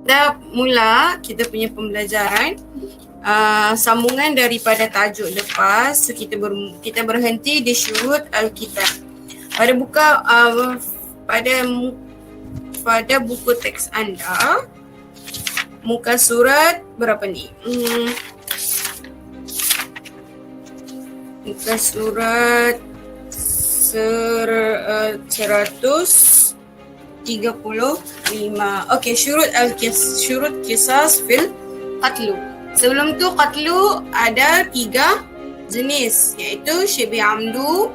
Dah mula kita punya pembelajaran sambungan daripada tajuk lepas. So kita berhenti di syurut Alkitab. Pada buku teks anda, muka surat berapa ni? Muka surat 135. Okey, syurut qisas fil qatlu. Sebelum tu qatlu ada 3 jenis, iaitu syibhi amdu,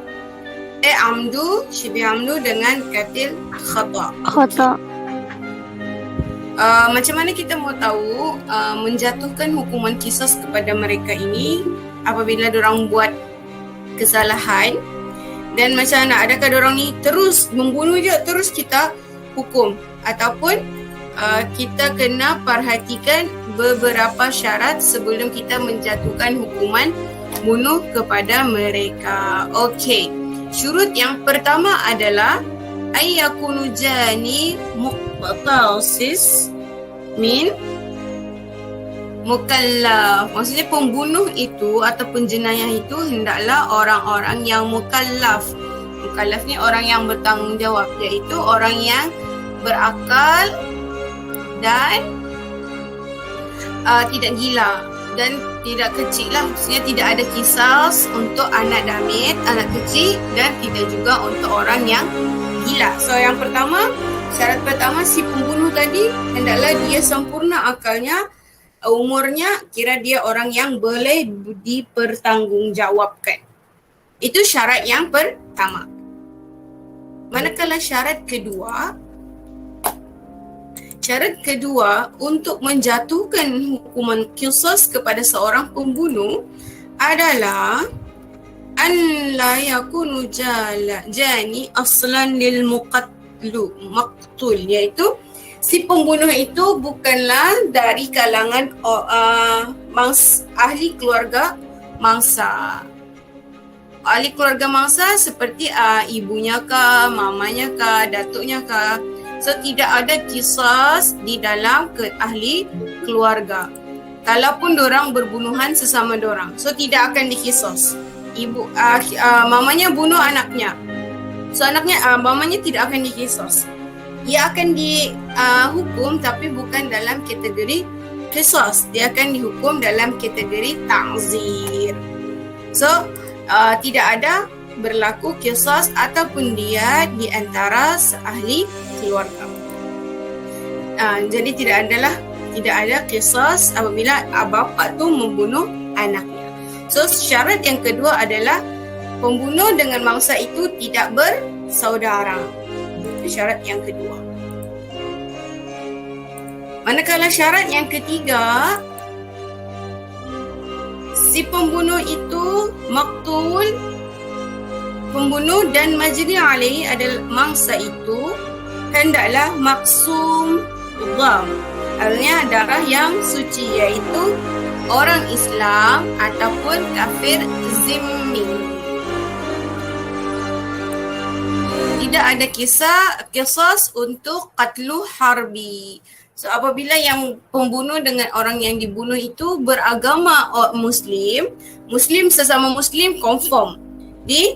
syibhi amdu dengan katil khata. Macam mana kita mau tahu menjatuhkan hukuman qisas kepada mereka ini apabila diorang buat kesalahan, dan macam mana, adakah diorang ni terus membunuh je terus kita hukum, ataupun kita kena perhatikan beberapa syarat sebelum kita menjatuhkan hukuman bunuh kepada mereka. Okey, syurut yang pertama adalah ayyakunu jani muqtasis min mukallaf. Maksudnya pembunuh itu ataupun jenayah itu hendaklah orang-orang yang mukallaf. Mukallaf ni orang yang bertanggungjawab, iaitu orang yang berakal dan tidak gila dan tidak kecil lah. Maksudnya tidak ada kisas untuk anak damit, anak kecil, dan tidak juga untuk orang yang gila. So yang pertama, syarat pertama, si pembunuh tadi hendaklah dia sempurna akalnya, umurnya kira dia orang yang boleh dipertanggungjawabkan. Itu syarat yang pertama. Manakala syarat kedua untuk menjatuhkan hukuman qisas kepada seorang pembunuh adalah an la yakunu jani aslan lil maqtul, iaitu si pembunuh itu bukanlah dari kalangan ahli keluarga mangsa. Ahli keluarga mangsa seperti ibunya kah, mamanya kah, datuknya kah. So tidak ada qisas di dalam ahli keluarga. Kalaupun dorang berbunuhan sesama dorang, so tidak akan diqisas. Mamanya bunuh anaknya, so mamanya tidak akan diqisas. Ia akan dihukum tapi bukan dalam kategori qisas. Dia akan dihukum dalam kategori ta'zir. So tidak ada berlaku qisas ataupun dia di antara seahli keluarga. Jadi tidak ada qisas apabila bapa tu membunuh anaknya. So syarat yang kedua adalah pembunuh dengan mangsa itu tidak bersaudara. Syarat yang kedua. Manakala syarat yang ketiga, si pembunuh itu maktul, pembunuh dan majni alaihi adalah mangsa itu hendaklah maksum dham, artinya darah yang suci, iaitu orang Islam ataupun kafir zimmi. Tidak ada kisas untuk qatlu harbi. So apabila yang pembunuh dengan orang yang dibunuh itu beragama Muslim sesama Muslim, confirm di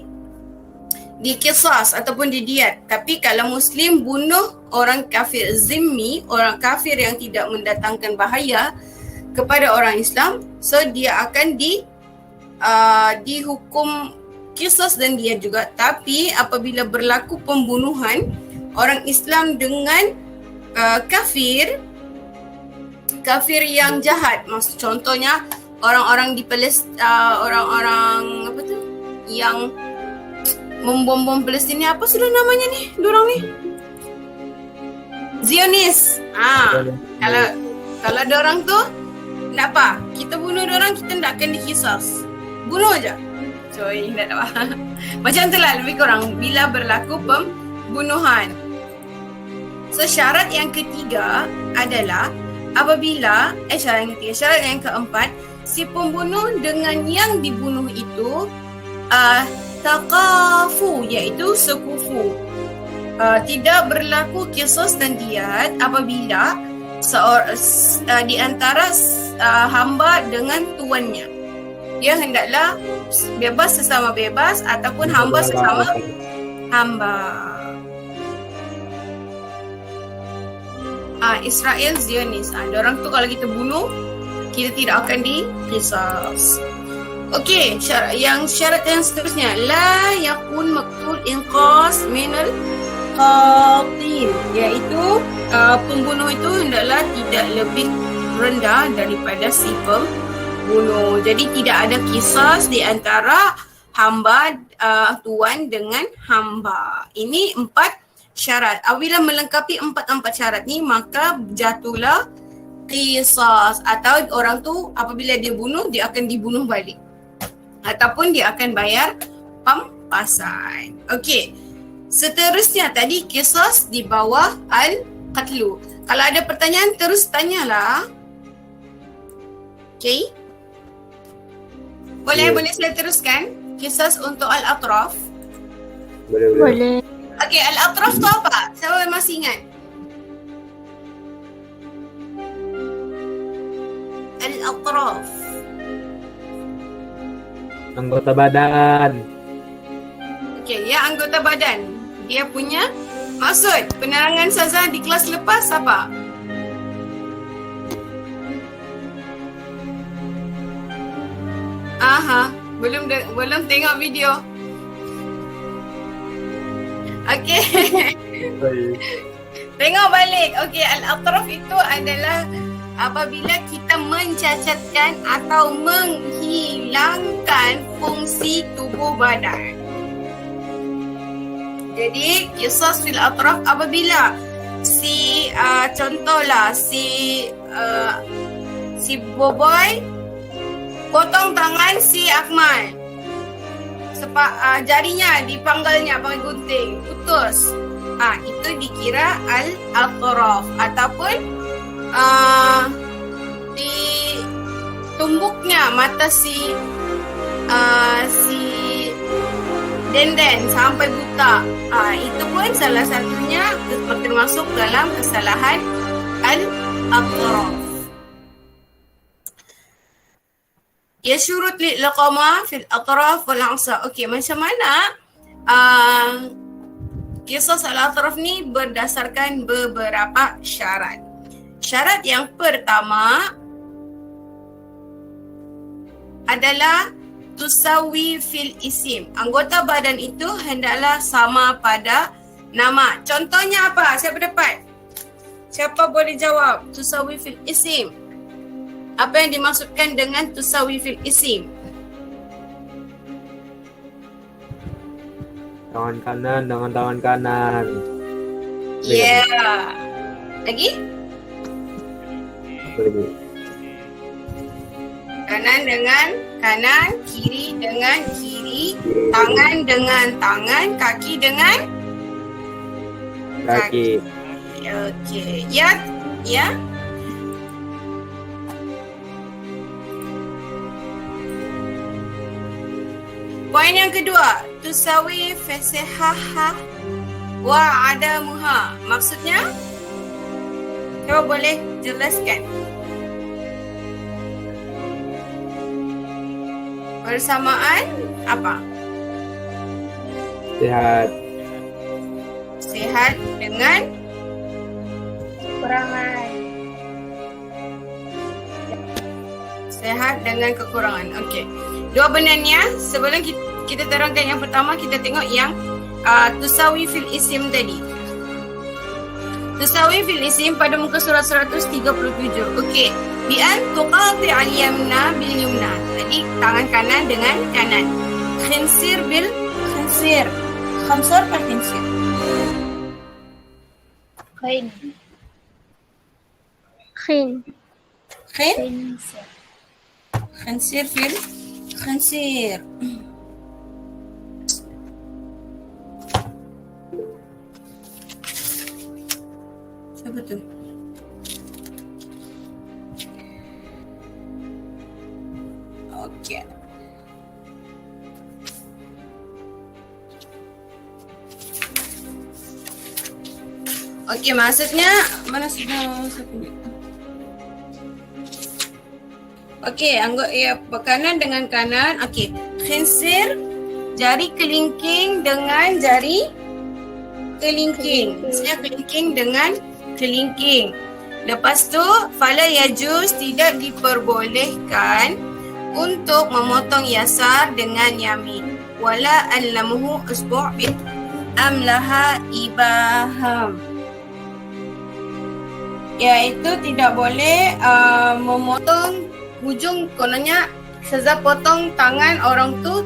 kisas ataupun di diat. Tapi kalau Muslim bunuh orang kafir zimmi, orang kafir yang tidak mendatangkan bahaya kepada orang Islam, so dia akan dihukum kisas dan dia juga. Tapi apabila berlaku pembunuhan orang Islam dengan kafir yang jahat, maksud contohnya orang-orang di orang-orang apa tu yang membom Palestin, apa sudah namanya ni, dorang ni Zionis. Kalau dorang tu nak apa, kita bunuh dorang, kita tak akan dikisas, bunuh aja. Coy, tak apa. Macam tu lah lebih kurang bila berlaku pembunuhan. So syarat yang ketiga adalah apabila syarat yang keempat, si pembunuh dengan yang dibunuh itu taqafu, iaitu sekufu. Tidak berlaku qisas dan diyat apabila di antara hamba dengan tuannya. Dia hendaklah bebas sesama bebas ataupun hamba sesama hamba. Israel Zionis. Diorang tu kalau kita bunuh, kita tidak akan diqisas. Okey, syarat yang seterusnya, la yakun maqtul inqas minal qatil, iaitu pembunuh itu hendaklah tidak lebih rendah daripada si pembunuh. Jadi tidak ada qisas di antara hamba tuan dengan hamba. Ini 4 syarat. Apabila melengkapi 4 syarat ni, maka jatuhlah qisas, atau orang tu apabila dia bunuh, dia akan dibunuh balik ataupun dia akan bayar pampasan. Okey. Seterusnya tadi qisas di bawah al-qatlu. Kalau ada pertanyaan terus tanyalah. Okey. Boleh saya teruskan qisas untuk al-atraf? Boleh. Okey, al-atraf tu apa? Siapa masih ingat? Al-atraf. Anggota badan. Okey, ya, anggota badan. Dia punya maksud penerangan Ustazah di kelas lepas apa? Belum tengok video. Okey. Tengok balik. Okey, al-atraf itu adalah apabila kita mencacatkan atau menghilangkan fungsi tubuh badan. Jadi qisas fil atraf apabila contohlah si Boboy potong tangan si Akmal, jarinya dipanggalnya pakai gunting, putus. Itu dikira al-atraf, ataupun di tumbuknya mata si Denden sampai buta. Itu pun salah satunya termasuk dalam kesalahan al-atraf. Ya syurut liqama fil atraf wal asa. Okey, macam mana qisas al-atraf ni berdasarkan beberapa syarat. Syarat yang pertama adalah tusawi fil isim. Anggota badan itu hendaklah sama pada nama. Contohnya apa? Siapa dapat? Siapa boleh jawab? Tusawi fil isim. Apa yang dimaksudkan dengan tusawi fil isim? Tangan kanan dengan tangan kanan. Ya. Lagi? Apa lagi? Kanan dengan kanan, kiri dengan kiri, tangan dengan tangan, kaki dengan Kaki. Okey. Ya. Poin yang kedua, tusawi fasihaha wa adamuha. Maksudnya? Kau boleh jelaskan? Persamaan apa? Sehat dengan Kekurangan. Sehat dengan kekurangan. Okey. Dua benarnya, sebelum kita terangkan yang pertama, kita tengok yang tusawi fil isim tadi. Tusawi fil isim pada muka surat 137. Okey. Bi an tuqati al yamna bil yumna. Jadi tangan kanan dengan kanan. Khinsir bil khinsir. Khamsar apa khinsir? Khin. Khinsir fil khinsir. Siapa tu? Okey. Okey, maksudnya mana sudah saya punya? Okey, kanan dengan kanan. Okey. Khinsir, jari kelingking dengan jari kelingking. Maksudnya kelingking dengan kelingking. Lepas tu, fala yajuz, tidak diperbolehkan untuk memotong yasar dengan yamin. Wala allamuhu usbu' bi amlaha ibaham. Iaitu tidak boleh memotong hujung, kononnya Ustazah potong tangan orang tu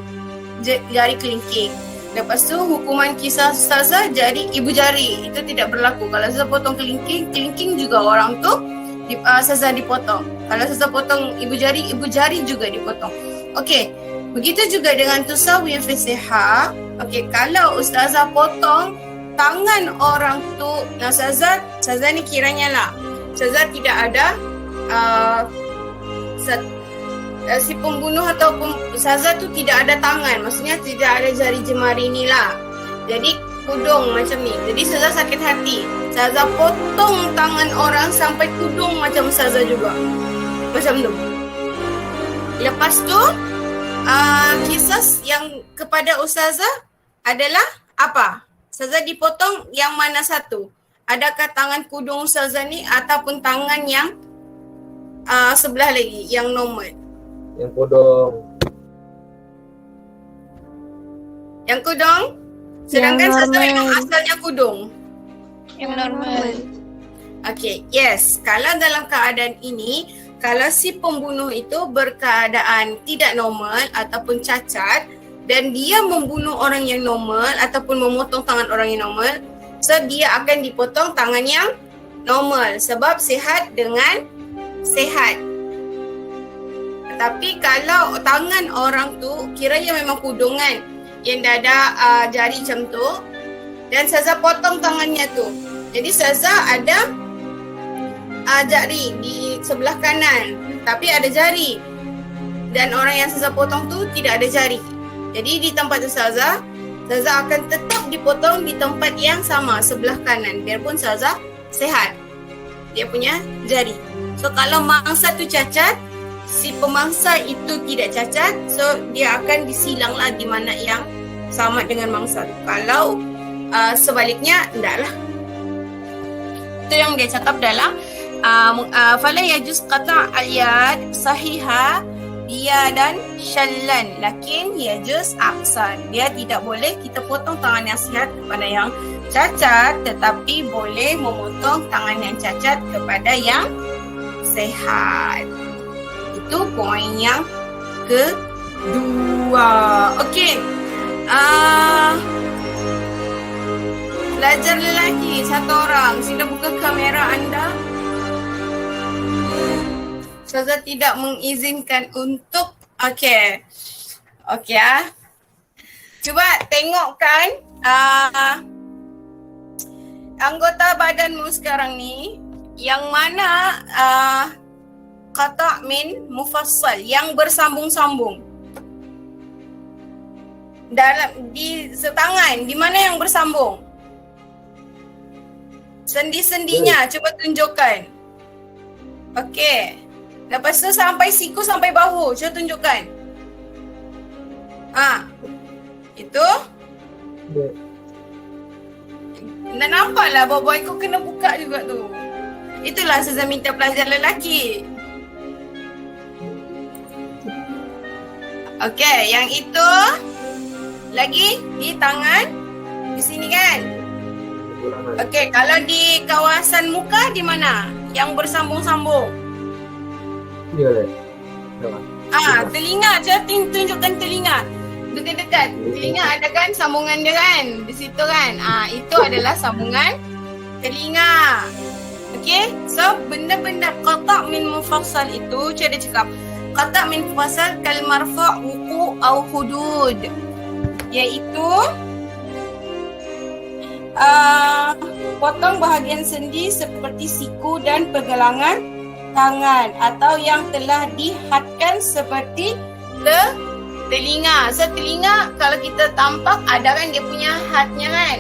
jari kelingking. Lepas tu hukuman kisah Ustazah jari ibu jari. Itu tidak berlaku. Kalau Ustazah potong kelingking juga orang tu Ustazah dipotong. Kalau Ustazah potong ibu jari juga dipotong. Okey. Begitu juga dengan tusawir fi siha. Okey, kalau Ustazah potong tangan orang tu, Ustazah ni kiranya lah Ustazah tidak ada si pembunuh atau Ustazah tu tidak ada tangan, maksudnya tidak ada jari jemari ni lah. Jadi kudung macam ni. Jadi Ustazah sakit hati, Ustazah potong tangan orang sampai kudung macam Ustazah juga. Macam tu. Lepas tu kisah yang kepada Ustazah adalah apa? Ustazah dipotong yang mana satu? Adakah tangan kudung Ustazah ni ataupun tangan yang sebelah lagi yang normal? Yang kudung. Yang kudung? Sedangkan Ustazah memang asalnya kudung. Yang normal. Okay, yes. Kalau dalam keadaan ini, kalau si pembunuh itu berkeadaan tidak normal ataupun cacat dan dia membunuh orang yang normal ataupun memotong tangan orang yang normal, so dia akan dipotong tangan yang normal sebab sihat dengan sihat. Tapi kalau tangan orang tu kiranya memang kudungan yang dah ada jari macam tu dan Ustazah potong tangannya tu. Jadi Ustazah ada jari di sebelah kanan tapi ada jari dan orang yang Ustazah potong tu tidak ada jari. Jadi di tempat Ustazah akan tetap dipotong di tempat yang sama sebelah kanan biarpun Ustazah sehat dia punya jari. So kalau mangsa tu cacat, si pemangsa itu tidak cacat, so dia akan disilanglah di mana yang sama dengan mangsa. Kalau sebaliknya, enggaklah. Itu yang dia cakap dalam fala yajuz qata' al-yad sahiha dia dan syallan lakin yajuz aksan. Dia tidak boleh kita potong tangan yang sihat kepada yang cacat, tetapi boleh memotong tangan yang cacat kepada yang sehat. Itu poin yang kedua. Okey. Pelajar lelaki satu orang, sila buka kamera anda. Ustazah tidak mengizinkan untuk okey. Okey Cuba tengokkan anggota badanmu sekarang ni yang mana qata' min mufassal yang bersambung-sambung. Dalam di setangan di mana yang bersambung? Sendi-sendinya cuba tunjukkan. Okey. Lepas tu sampai siku sampai bahu, cuba tunjukkan. Itu. Dah nampak lah bawa kau kena buka juga tu. Itulah Ustazah minta pelajar lelaki. Okey, yang itu lagi di tangan di sini kan? Okey, kalau di kawasan muka di mana? Yang bersambung-sambung. Ya le. Telinga, cuba tunjukkan telinga. Dekat-dekat. Telinga ada kan sambungan dia kan? Di situ kan? Itu adalah sambungan telinga. Okey? So, benda-benda qata' min mufassal itu, cuba dia cakap. Qata' min mufassal kal marfu' wuqu' au hudud. Iaitu potong bahagian sendi seperti siku dan pergelangan tangan atau yang telah dihadkan seperti telinga. So telinga kalau kita tampak ada kan dia punya hadnya kan?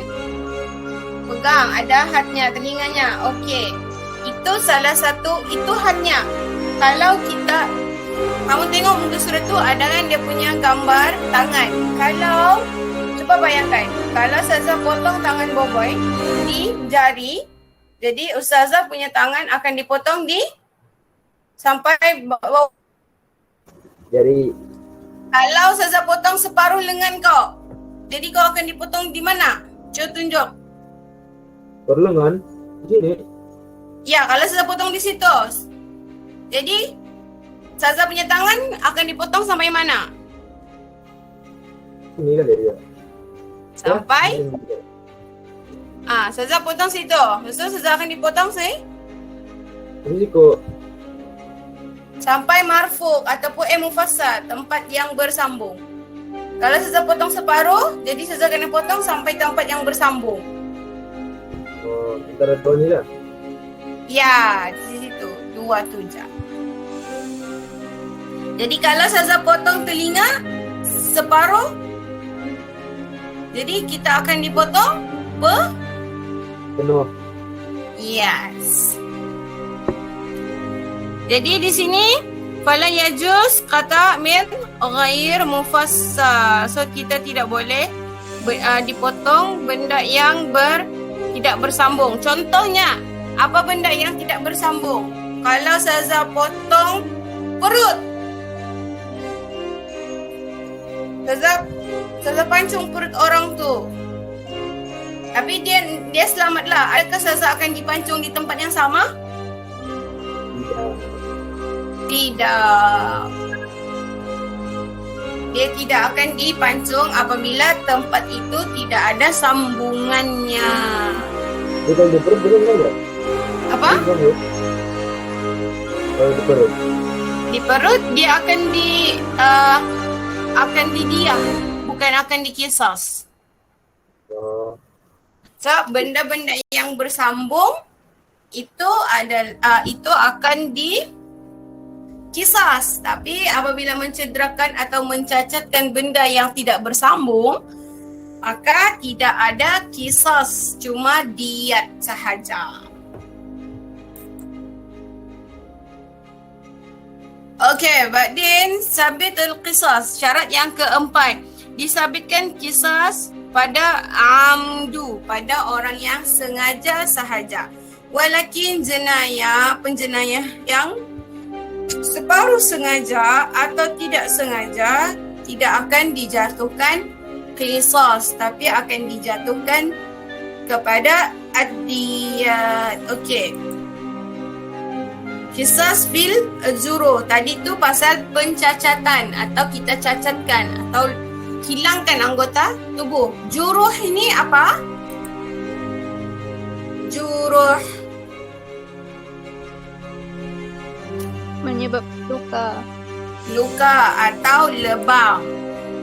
Pegang ada hadnya telinganya. Okey. Itu salah satu, itu hadnya. Kalau kita Kamu tengok muka surat tu ada kan dia punya gambar tangan. Kalau, cuba bayangkan, kalau Ustazah potong tangan Boboy di jari, jadi Ustazah punya tangan akan dipotong di sampai bawah. Jadi Kalau Ustazah potong separuh lengan kau, jadi kau akan dipotong di mana? Cuba tunjuk. perlengan di sini. Ya, kalau Ustazah potong di situ. Jadi, Ustazah punya tangan akan dipotong sampai mana? Ini kan dia. Sampai? Ya, Ustazah potong situ. Lepas tu Ustazah akan dipotong risiko. sampai marfuk ataupun mufassal, tempat yang bersambung. Kalau Ustazah potong separuh, jadi Ustazah kena potong sampai tempat yang bersambung. Oh, antara dua ni lah. Ya, di situ. Dua tu je. Jadi kalau Ustazah potong telinga separuh, jadi kita akan dipotong Penuh. Yes. Jadi di sini fala yajuz kata min ghair mufassal. So kita tidak boleh dipotong benda yang tidak bersambung. Contohnya, apa benda yang tidak bersambung? Kalau Ustazah potong perut. Ustazah pancung perut orang tu. Tapi dia selamatlah. Adakah Ustazah akan dipancung di tempat yang sama? Tidak. Dia tidak akan dipancung apabila tempat itu tidak ada sambungannya. Bukan di perut, belum ada. Apa? Kalau di perut. Di perut dia akan didiam, bukan akan dikisas. Oh, So benda-benda yang bersambung itu akan dikisas. Tapi apabila mencederakan atau mencacatkan benda yang tidak bersambung, maka tidak ada kisas, cuma diyat sahaja. Okey, Ba'din sabitul qisas. Syarat yang keempat, disabitkan kisas pada amdu, pada orang yang sengaja sahaja. Walakin penjenayah yang separuh sengaja atau tidak sengaja tidak akan dijatuhkan qisas, tapi akan dijatuhkan kepada ad-diyat. Okey. Qisas fil zuru. Tadi tu pasal pencacatan atau kita cacatkan atau hilangkan anggota tubuh. Juruh ini apa? Juruh Menyebabkan luka atau lebam.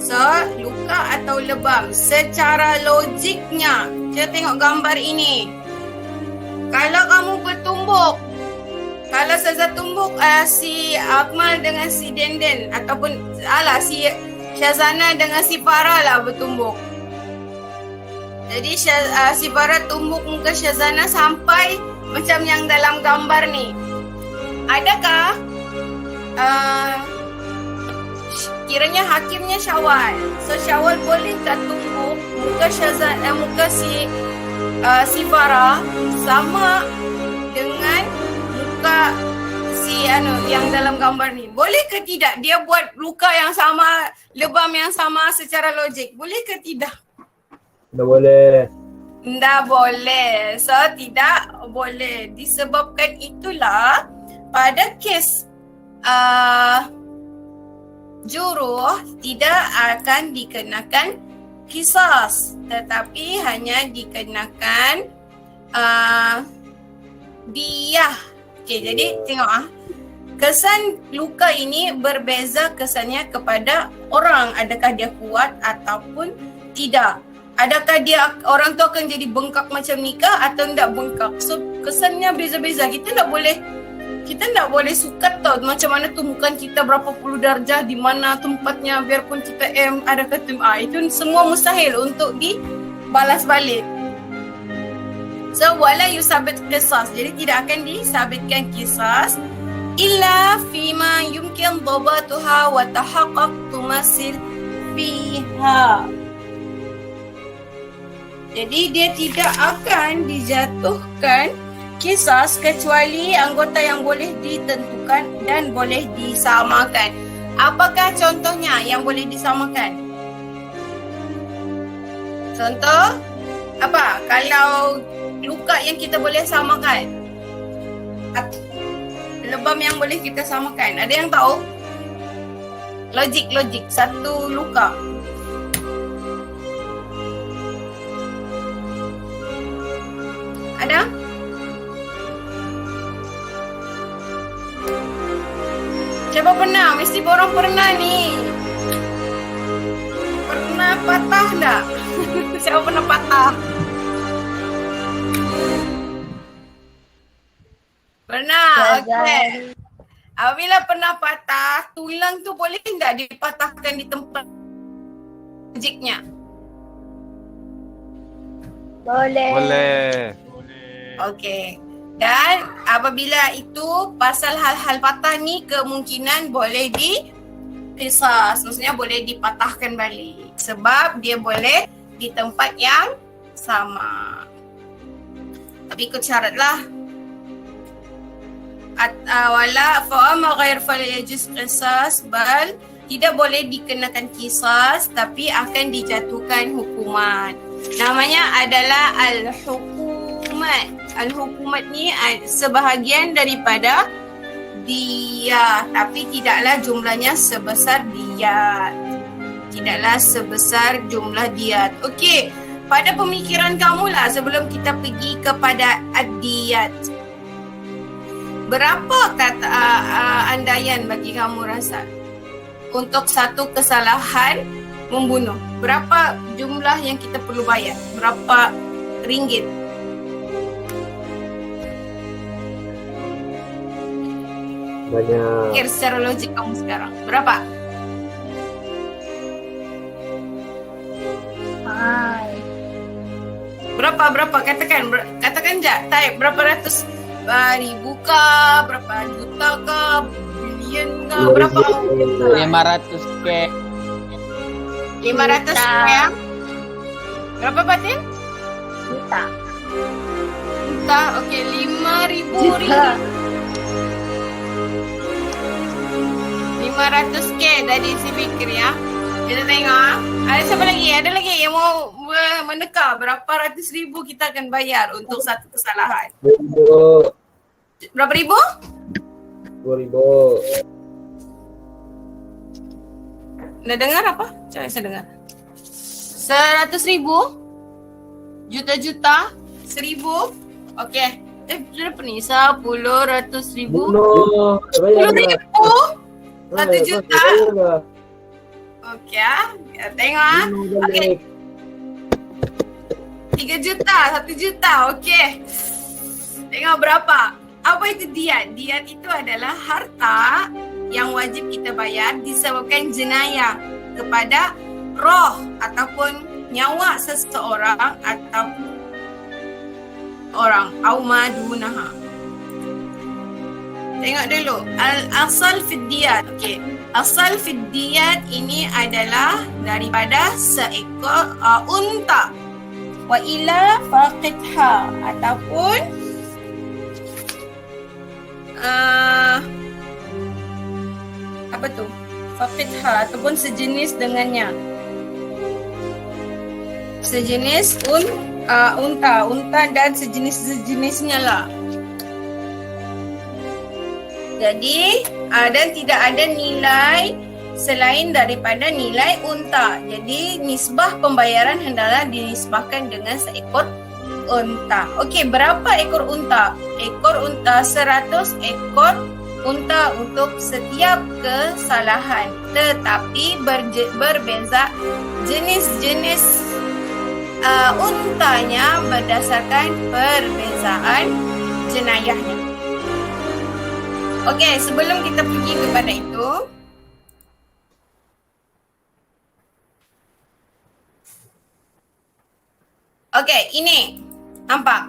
So, luka atau lebam secara logiknya, kita tengok gambar ini. Kalau kamu bertumbuk, kalau Ustazah tumbuk si Akmal dengan si Denden ataupun si Syazana dengan si Farah lah bertumbuk. Jadi si Farah tumbuk muka Syazana sampai macam yang dalam gambar ni. Adakah kiranya hakimnya Syawal. So Syawal boleh tak tumbuk muka Syazana, muka si Farah sama dengan muka si yang dalam gambar ni? Boleh ke tidak dia buat luka yang sama, lebam yang sama secara logik? Boleh ke tidak? tak boleh. Tak boleh. So tidak boleh. Disebabkan itulah pada kes juruh tidak akan dikenakan qisas, tetapi hanya dikenakan diyah. Okey, jadi tengok kesan luka ini berbeza kesannya kepada orang. Adakah dia kuat ataupun tidak? Adakah orang tu akan jadi bengkak macam nikah atau tidak bengkak? So kesannya beza-beza. Kita tak boleh sukat tau macam mana tumbukan kita berapa puluh darjah, di mana tempatnya, biarpun kita adakah itu semua mustahil untuk dibalas balik. So wala yusabit qisas, jadi tidak akan disabitkan qisas illa fima yumkin dhabatuha wa tahaqqaq tumasil fiha. Jadi dia tidak akan dijatuhkan kisas kecuali anggota yang boleh ditentukan dan boleh disamakan. Apakah contohnya yang boleh disamakan? Contoh apa? Kalau luka yang kita boleh samakan, lebam yang boleh kita samakan, ada yang tahu? Logik satu luka. Ada? Siapa pernah? Mesti orang pernah ni. Pernah patah tak? Siapa pernah patah? Pernah, okey. Apabila pernah patah, tulang tu boleh tak dipatahkan di tempat logiknya? Boleh. Okey. Dan apabila itu pasal hal-hal patah ni kemungkinan boleh diqisas. Maksudnya boleh dipatahkan balik. Sebab dia boleh di tempat yang sama. Tapi ikut syarat lah. Wala fa'ama ghair falyajuz qisas bal tidak boleh dikenakan kisas tapi akan dijatuhkan hukuman. Namanya adalah al-hukumat. Al-hukumat ni sebahagian daripada diyat tapi tidaklah jumlahnya sebesar diyat. Tidaklah sebesar jumlah diyat. Okey, pada pemikiran kamulah sebelum kita pergi kepada ad-diyat. Berapa kata andaian bagi kamu rasa untuk satu kesalahan membunuh? Berapa jumlah yang kita perlu bayar? Berapa ringgit? Banyak. Fikir secara logik kamu sekarang. Berapa? Berapa? Katakan je. Type berapa ratus ribu kah? Berapa juta kah? Bilion kah? Berapa? 500k. 500 ya? Berapa Fatin? Juta. Okey, 5,000 ringgit. 500k dari si Fikir ya. Kita tengok. Ada siapa lagi? Ada lagi yang mau meneka berapa ratus ribu kita akan bayar untuk satu kesalahan? 2,000. Berapa ribu? 2,000. Dah dengar apa? Coba saya dengar. 100,000? Juta-juta? 1,000? Okey. Berapa ni? 10, 100,000? Bunuh. 10,000? 1 juta? Okey ah. Tengok ah. Okey. 3 juta, 1 juta. Okey. Tengok berapa. Apa itu diyat? Diyat itu adalah harta yang wajib kita bayar disebabkan jenayah kepada roh ataupun nyawa seseorang atau orang aumadunaha. Tengok dulu. Al-asal fid diyat. Okey. Asal fid diyat ini adalah daripada seekor unta. Wa ila faqidha ataupun apa tu? Faqidha ataupun sejenis dengannya. Sejenis unta dan sejenis-sejenisnya lah. Jadi dan tidak ada nilai selain daripada nilai unta. Jadi nisbah pembayaran hendaklah dinisbahkan dengan seekor unta. Okey, berapa ekor unta? Ekor unta 100 ekor unta untuk setiap kesalahan. Tetapi berbeza jenis-jenis untanya berdasarkan perbezaan jenayahnya. Okey, sebelum kita pergi kepada itu, okey, ini nampak.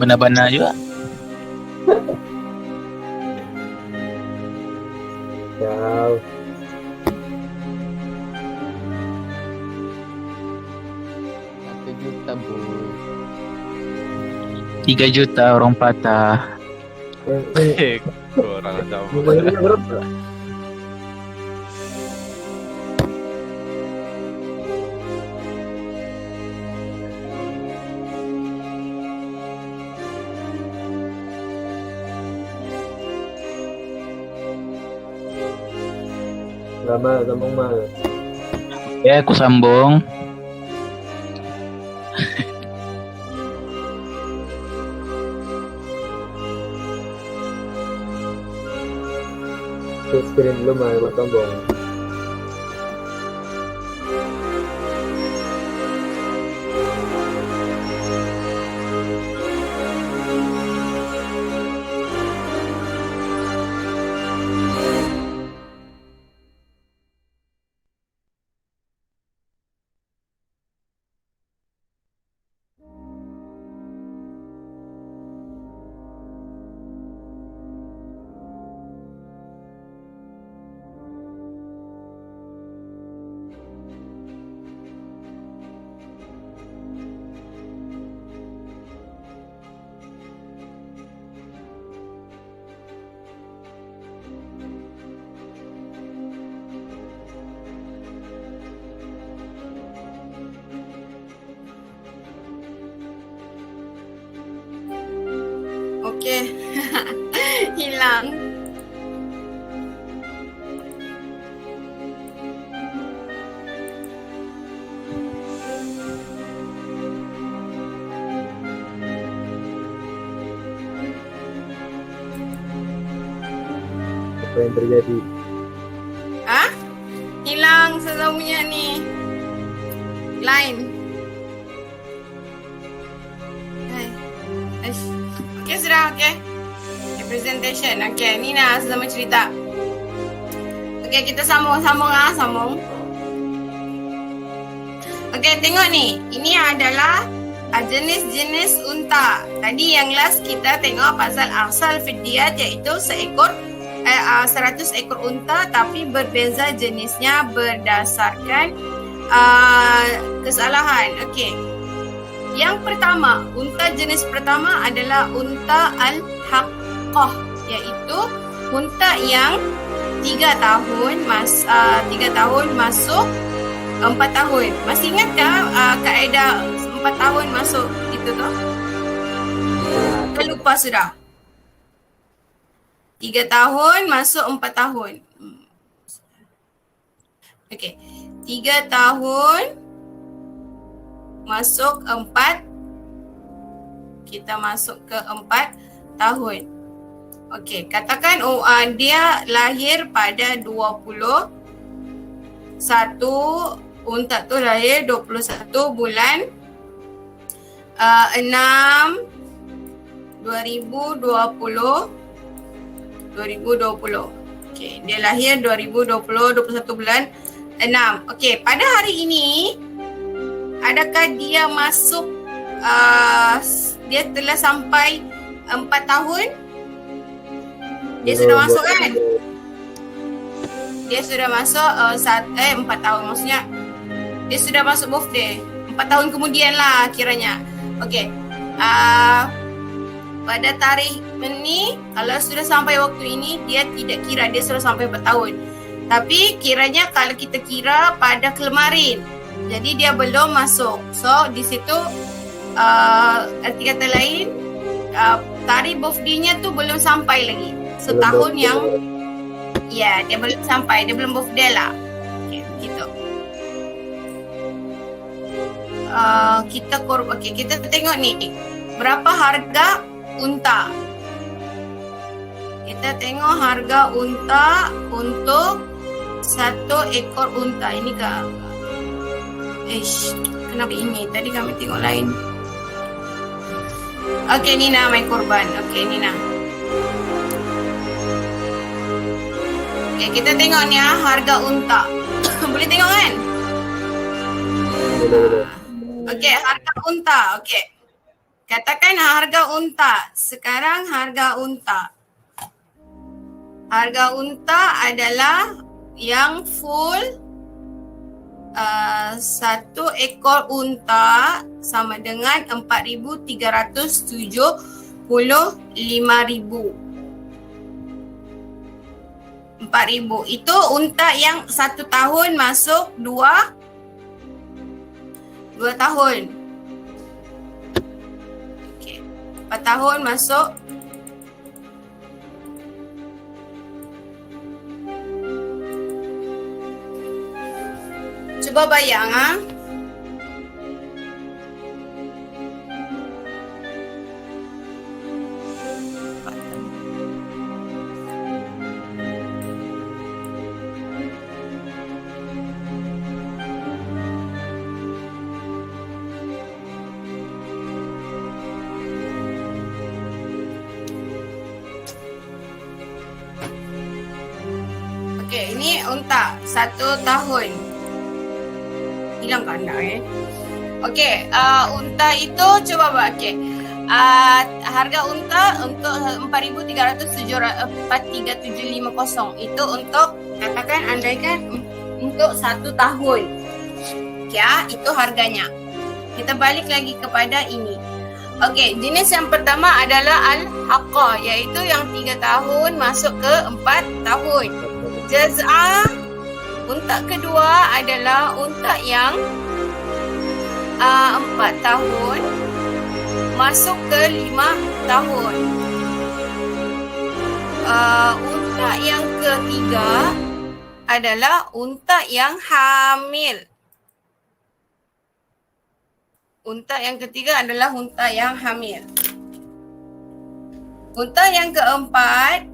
Benar-benar juga. Ciao. Satu juta, Bu. 3 juta orang patah. Kurang jauh. Nilainya berapa? Lama, sambung mal. Ya, aku sambung. Screen dulu mal, mak sambung. Okey. Hilang. Apa yang terjadi? Ah? Hilang sesungguhnya ni. Line. Hai. Aish. Okey sudah, okey. Okay, presentation. Okey, Nina sama cerita. Okey, kita sambung sambung. Okey, tengok ni. Ini adalah jenis-jenis unta. Tadi yang last kita tengok pasal asal fidyat iaitu 100 ekor unta tapi berbeza jenisnya berdasarkan kesalahan. Okey. Yang pertama, unta jenis pertama adalah unta al-haqqah, iaitu unta yang 3 tahun masuk 4 tahun. Masih ingatkah kaedah 4 tahun masuk itu tu? Terlupa sudah. 3 tahun masuk 4 tahun. Okey. 3 tahun masuk 4. Kita masuk ke 4 tahun. Okey, katakan dia lahir pada 21, unta tu lahir 21 bulan 6 2020. Okey, dia lahir 2020, 21 bulan 6. Okey, pada hari ini adakah dia masuk dia telah sampai 4 tahun? Dia sudah masuk kan? Dia sudah masuk 4 tahun, maksudnya dia sudah masuk birthday. 4 tahun kemudian lah kiranya. Okey. Pada tarikh ini, kalau sudah sampai waktu ini, dia tidak kira dia sudah sampai 4 tahun. Tapi kiranya kalau kita kira pada kemarin, jadi dia belum masuk. So di situ arti kata lain, tarikh birthday-nya tu belum sampai lagi. Setahun yang ya, dia belum sampai, dia belum birthday lah. Okey, begitu. Kita tengok ni. Berapa harga unta? Kita tengok harga unta untuk 1 ekor unta. Ini kah? Kenapa ini? Tadi kami tengok lain. Okey, Nina main korban. Okey, Nina. Okey, kita tengok ni harga unta. Boleh tengok kan? Boleh. Okey, harga unta. Okey. Katakan harga unta. Sekarang harga unta. Harga unta adalah yang full satu ekor unta sama dengan 4,375,000. 4,000 itu unta yang 1 tahun masuk 2 tahun. Okey. 4 tahun masuk cuba bayang Okey, ini unta 1 tahun. Hilang kanda Okey, unta itu coba buat harga unta untuk 4,375,000 itu untuk katakan andaikan untuk 1 tahun. Ya, itu harganya. Kita balik lagi kepada ini. Okey, jenis yang pertama adalah al-haqqa, iaitu yang 3 tahun masuk ke 4 tahun. Jaz'ah, unta kedua adalah unta yang 4 tahun masuk ke 5 tahun. Unta yang ketiga adalah unta yang hamil. Unta yang ketiga adalah unta yang hamil. Unta yang keempat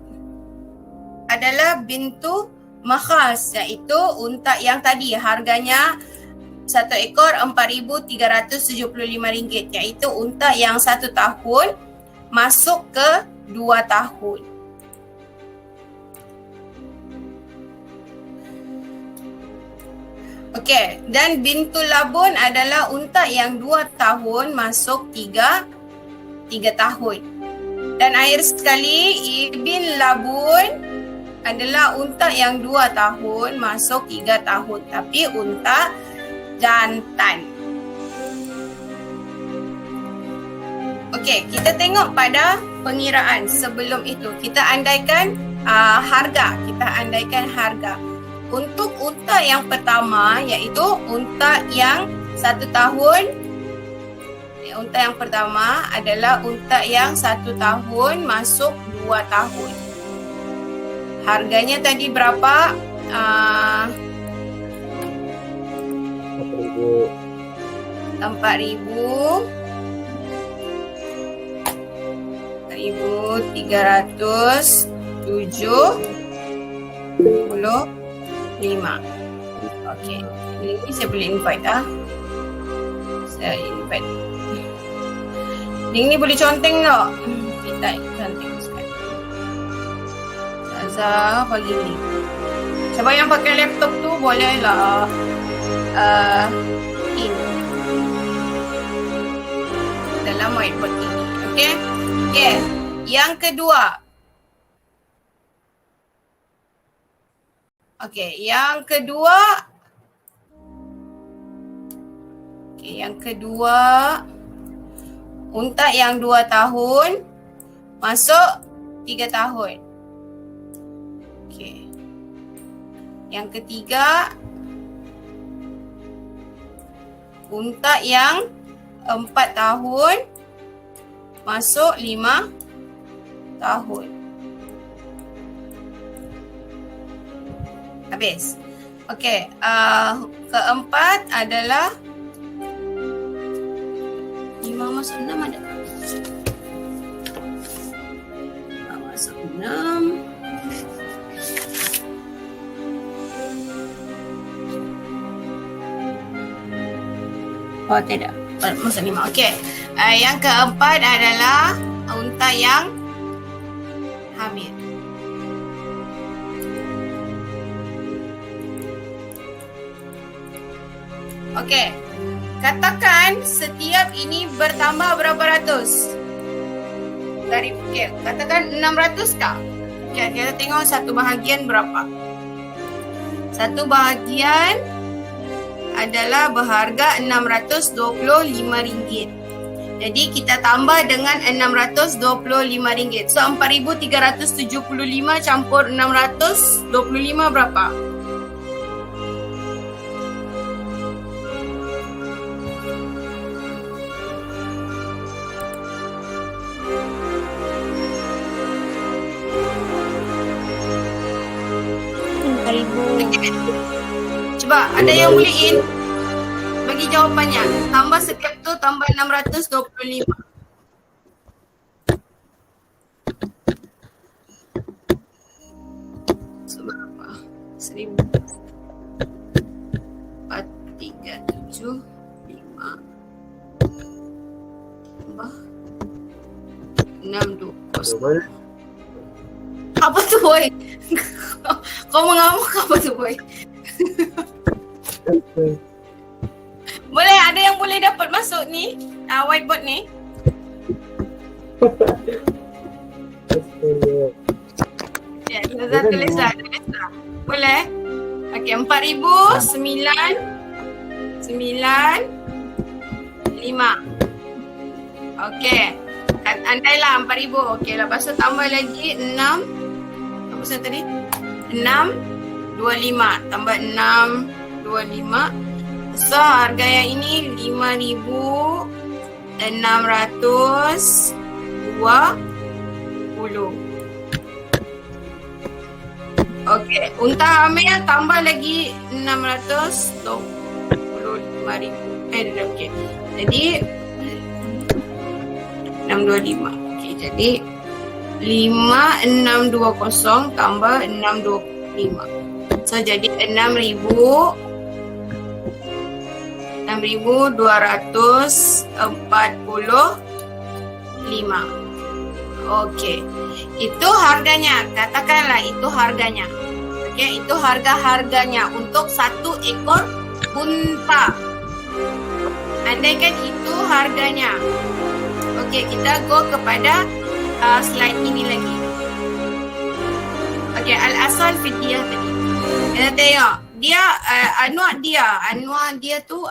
adalah bintu makhas, iaitu unta yang tadi harganya 1 ekor RM4,375, iaitu unta yang 1 tahun masuk ke 2 tahun. Okey, dan bintu labun adalah unta yang 2 tahun masuk 3 tahun. Dan akhir sekali, ibn labun adalah unta yang 2 tahun masuk 3 tahun, tapi unta jantan. Okey, kita tengok pada pengiraan sebelum itu. Kita andaikan harga. Untuk unta yang pertama, iaitu unta yang 1 tahun. Unta yang pertama adalah unta yang 1 tahun masuk 2 tahun. Harganya tadi berapa? 4,375. Okey. Ini saya boleh invite Saya invite. Link ni boleh conteng tak? Kita conteng sekali. Zaza bagi link. Siapa yang pakai laptop tu bolehlah in dalam whiteboard ini. Okey. Okey. Yang kedua. Okey, yang kedua. Unta yang 2 tahun masuk 3 tahun. Okey. Yang ketiga, unta yang 4 tahun masuk 5 tahun. Habis. Okey, keempat adalah 5 masuk 6 ada. 5 masuk 6. Oh, tidak. Masuk 5. Okey. Yang keempat adalah unta yang hamil. Okey. Katakan setiap ini bertambah berapa ratus? Katakan 600 tak? Okay, kita tengok satu bahagian berapa. Satu bahagian adalah berharga RM625. Jadi kita tambah dengan RM625. So RM4,375 campur RM625 berapa? Cuba ada yang bolehin bagi jawapannya. Tambah setiap tu tambah 625. Berapa? 1,437,5 tambah 620. Apa tu boy? Kau mengamuk apa tu boy? Boleh, ada yang boleh dapat masuk ni whiteboard ni? Ya, Zazah tulis dah. Boleh? Okey, 4,995. Okey. Andailah 4,000. Okey, lepas tu tambah lagi 6. Apa saya tadi? 625 tambah 625. So harga yang ini 5,620. Okey, unta hamil tambah lagi 625,000. Okey. Jadi 625. Okey, jadi 5,620 tambah 625. So jadi 6,245. Okey. Itu harganya. Katakanlah itu harganya. Okey, itu harganya untuk satu ekor unta. Andaikan itu harganya. Okey, kita go kepada slide ini lagi. Okey, al-asal fidyah tadi. Kita tengok. Dia anwar dia tu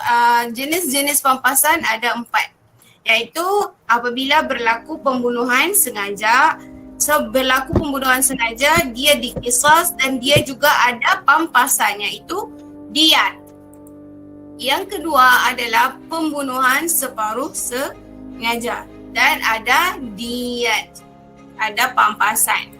jenis-jenis pampasan ada 4. Iaitu apabila berlaku pembunuhan sengaja. So berlaku pembunuhan sengaja, dia dikisas dan dia juga ada pampasan iaitu diyat. Yang kedua adalah pembunuhan separuh sengaja dan ada diyat, ada pampasan.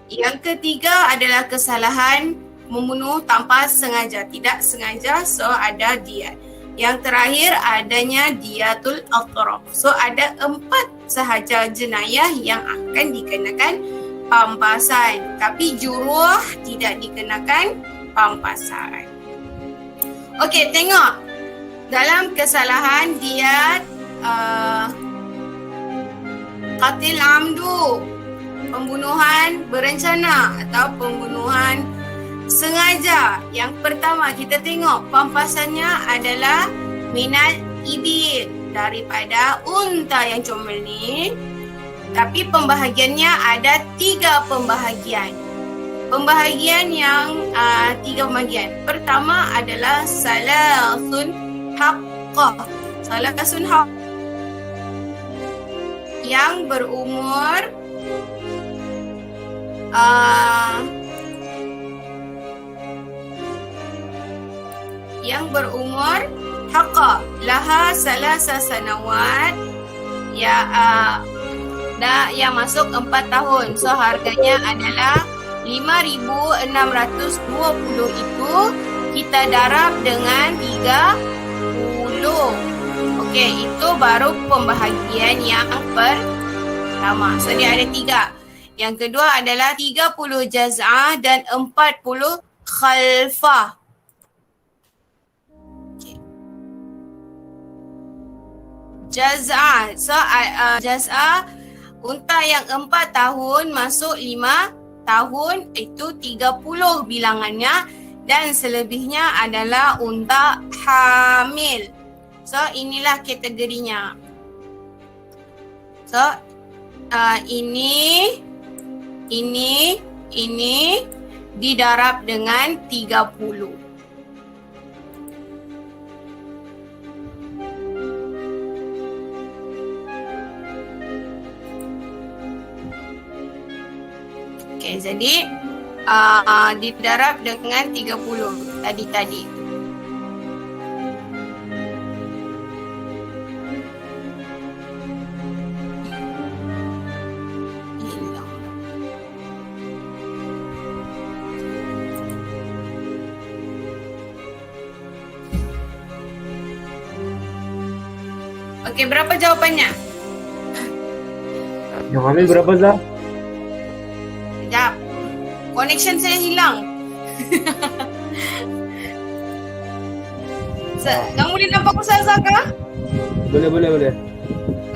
Yang ketiga adalah kesalahan membunuh tanpa sengaja, tidak sengaja, so ada diyat. Yang terakhir adanya diyatul atraf. So ada 4 sahaja jenayah yang akan dikenakan pampasan. Tapi juruh tidak dikenakan pampasan. Okey, tengok. Dalam kesalahan diyat qatil amdu, pembunuhan berencana atau pembunuhan sengaja. Yang pertama kita tengok pampasannya adalah minal ibil, daripada unta yang comel ni. Tapi pembahagiannya ada 3 pembahagian. Pembahagian yang 3 pembahagian. Pertama adalah salasun haqqah. Salasun haqqah yang berumur haqqa laha salasa sanawat, yang masuk 4 tahun. So harganya adalah 5,620. Itu kita darab dengan 30. Okey, itu baru pembahagian yang pertama. So dia ada 3. Yang kedua adalah 30 jaz'ah dan 40 khalfah. Jaz'ah. So jaz'ah unta yang 4 tahun masuk 5 tahun, itu 30 bilangannya, dan selebihnya adalah unta hamil. So inilah kategorinya. So ini didarab dengan 30. Okay, jadi didarab dengan 30 tadi. Okey, berapa jawapannya? Yang ambil berapa Zah? Sekejap. Connection saya hilang. Kamu boleh nampak Ustazah kah? Boleh.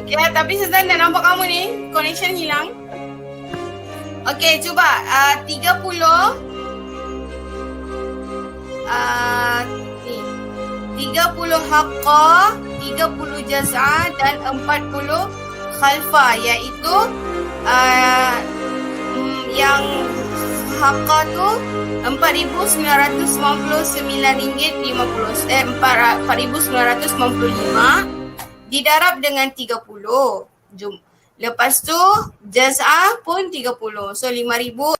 Okey, tapi Ustazah dah nampak kamu ni. Connection hilang. Okey, cuba 30 ni. 30 haqqah, 30 jaz'ah dan 40 khalfah, iaitu yang haqqah tu RM4,999.50 4,995 didarab dengan 30. Jom. Lepas tu jaz'ah pun 30. So 5,000.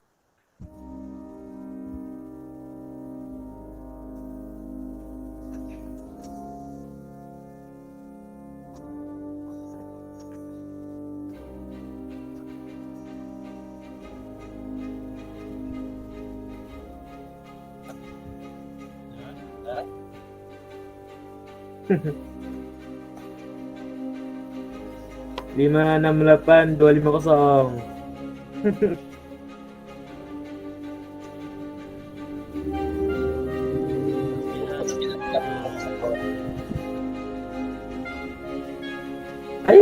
Lima 68250. Hai.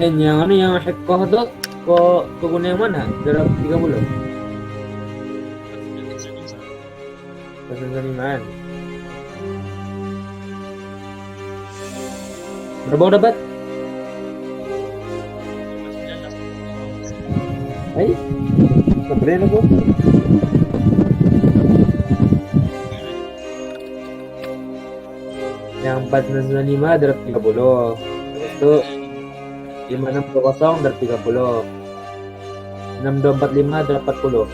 Yang hikoh tu kau guna yang mana? Dalam 30. Pasal seniman. Berapa kau dapat? Hai? Keren aku. Yang 495 dalam 30. Itu 5620 dari 30. 6245 dari 40.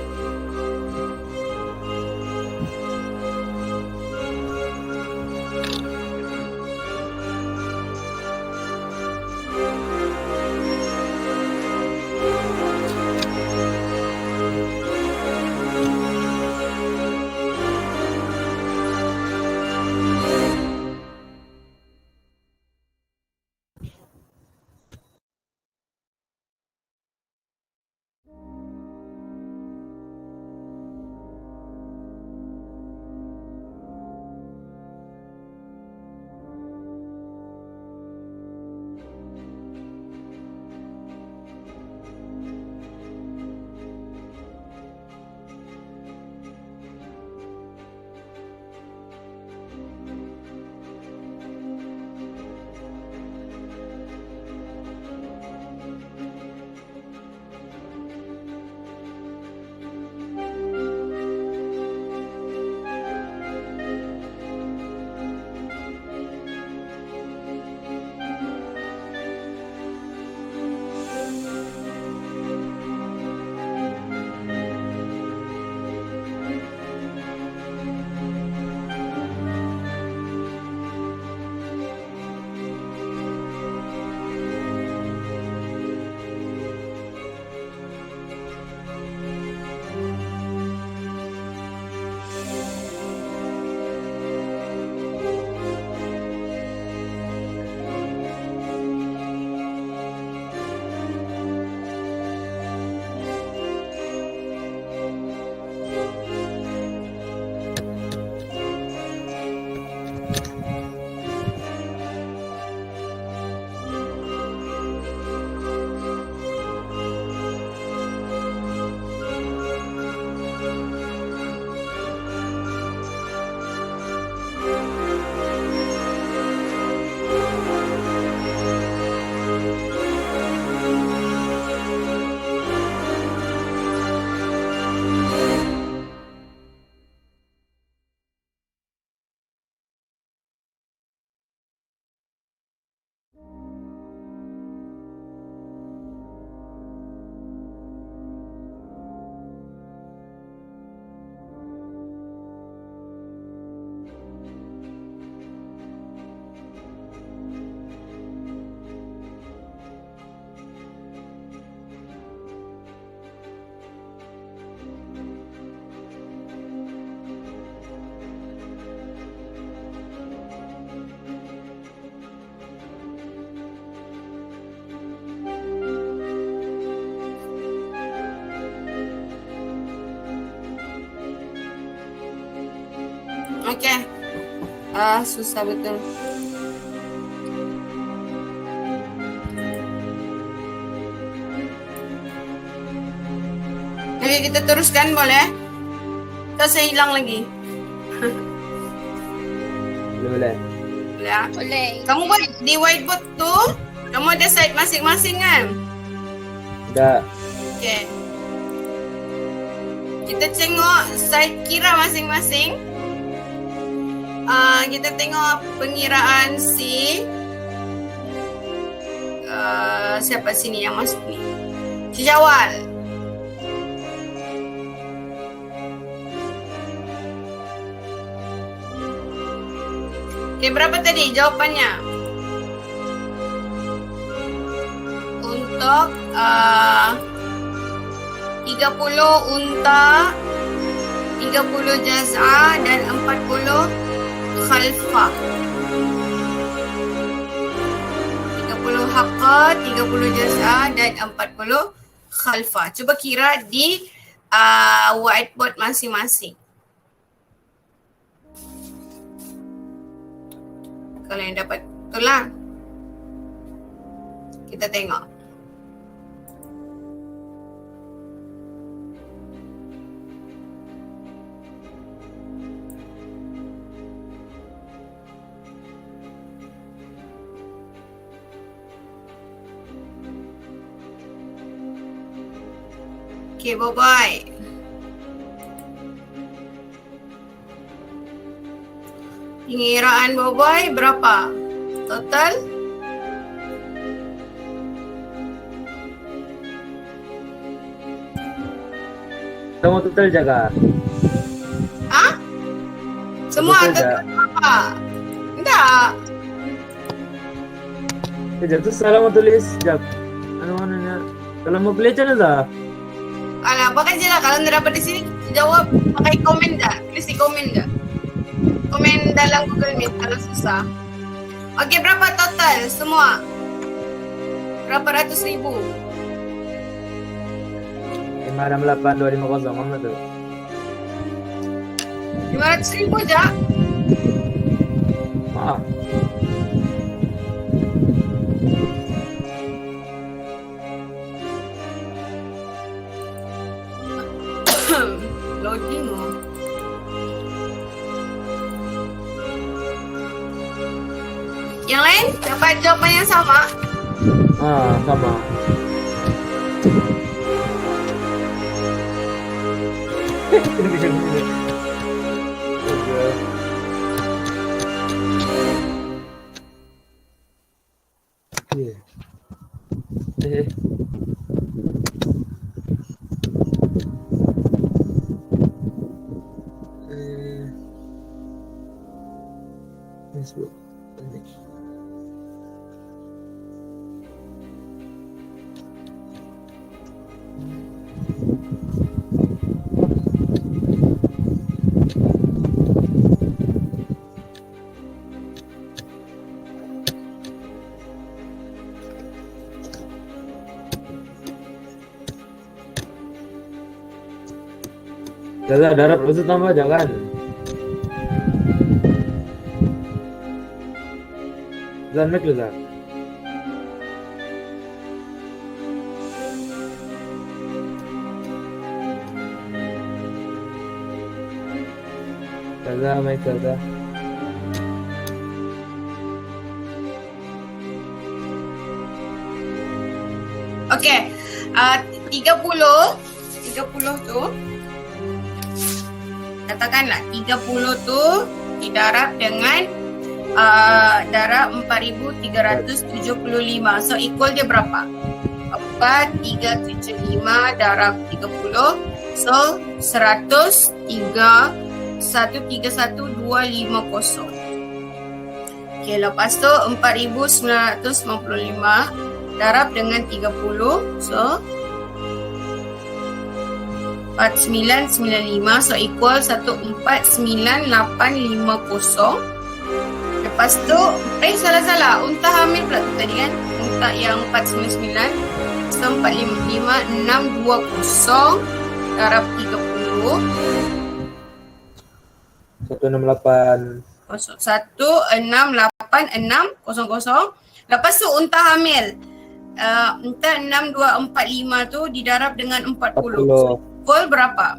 Okey. Susah betul. Okey, kita teruskan boleh? Atau saya hilang lagi? Boleh. Boleh. Boleh. Kamu buat di whiteboard tu, kamu ada side masing-masing kan? Dah. Okey. Kita tengok side kira masing-masing. Kita tengok pengiraan si siapa sini yang masuk ni? Si Jawal. Okey, berapa tadi jawapannya? Untuk 30 unta, 30 jaz'ah dan 40 khalfah. 30 haqqa, 30 jaz'ah dan 40 khalfah. Cuba kira di whiteboard masing-masing. Kalau yang dapat betul lah. Kita tengok. Okay, bye-bye. Pengiraan bye-bye berapa? Total? Kamu total jaga. Semua Total total berapa? Enggak. Sekejap tu salah mau tulis. Sekejap. Mana-mananya. Kalau mau belajar dah. Alah, pakai je lah. Kalau tidak dapat di sini, jawab pakai komen dah. Tulis di komen dah. Komen dalam Google Meet kalau susah. Okey, berapa total semua? Berapa ratus ribu? 568250 mana tu? 500 ribu je. Maaf. Loading oh. Yang lain dapat jawapan yang sama? Sama. Facebook. Dah darab itu tambah jangan. Zan make lu Zan. Kaza make kaza. Okey. 30 tu katakanlah 30 tu didarab dengan darab 4375. So equal dia berapa? 4375 darab 30. So 131,250. Okey, lepas tu 4995 darab dengan 30. So 4995. So equal 149850. Lepas tu salah. Unta hamil pula tu tadi kan. Unta yang 499. So 455620 darab 30. 168. 168,600. Lepas tu unta hamil. Unta 6245 tu didarab dengan 40. 40. Full berapa?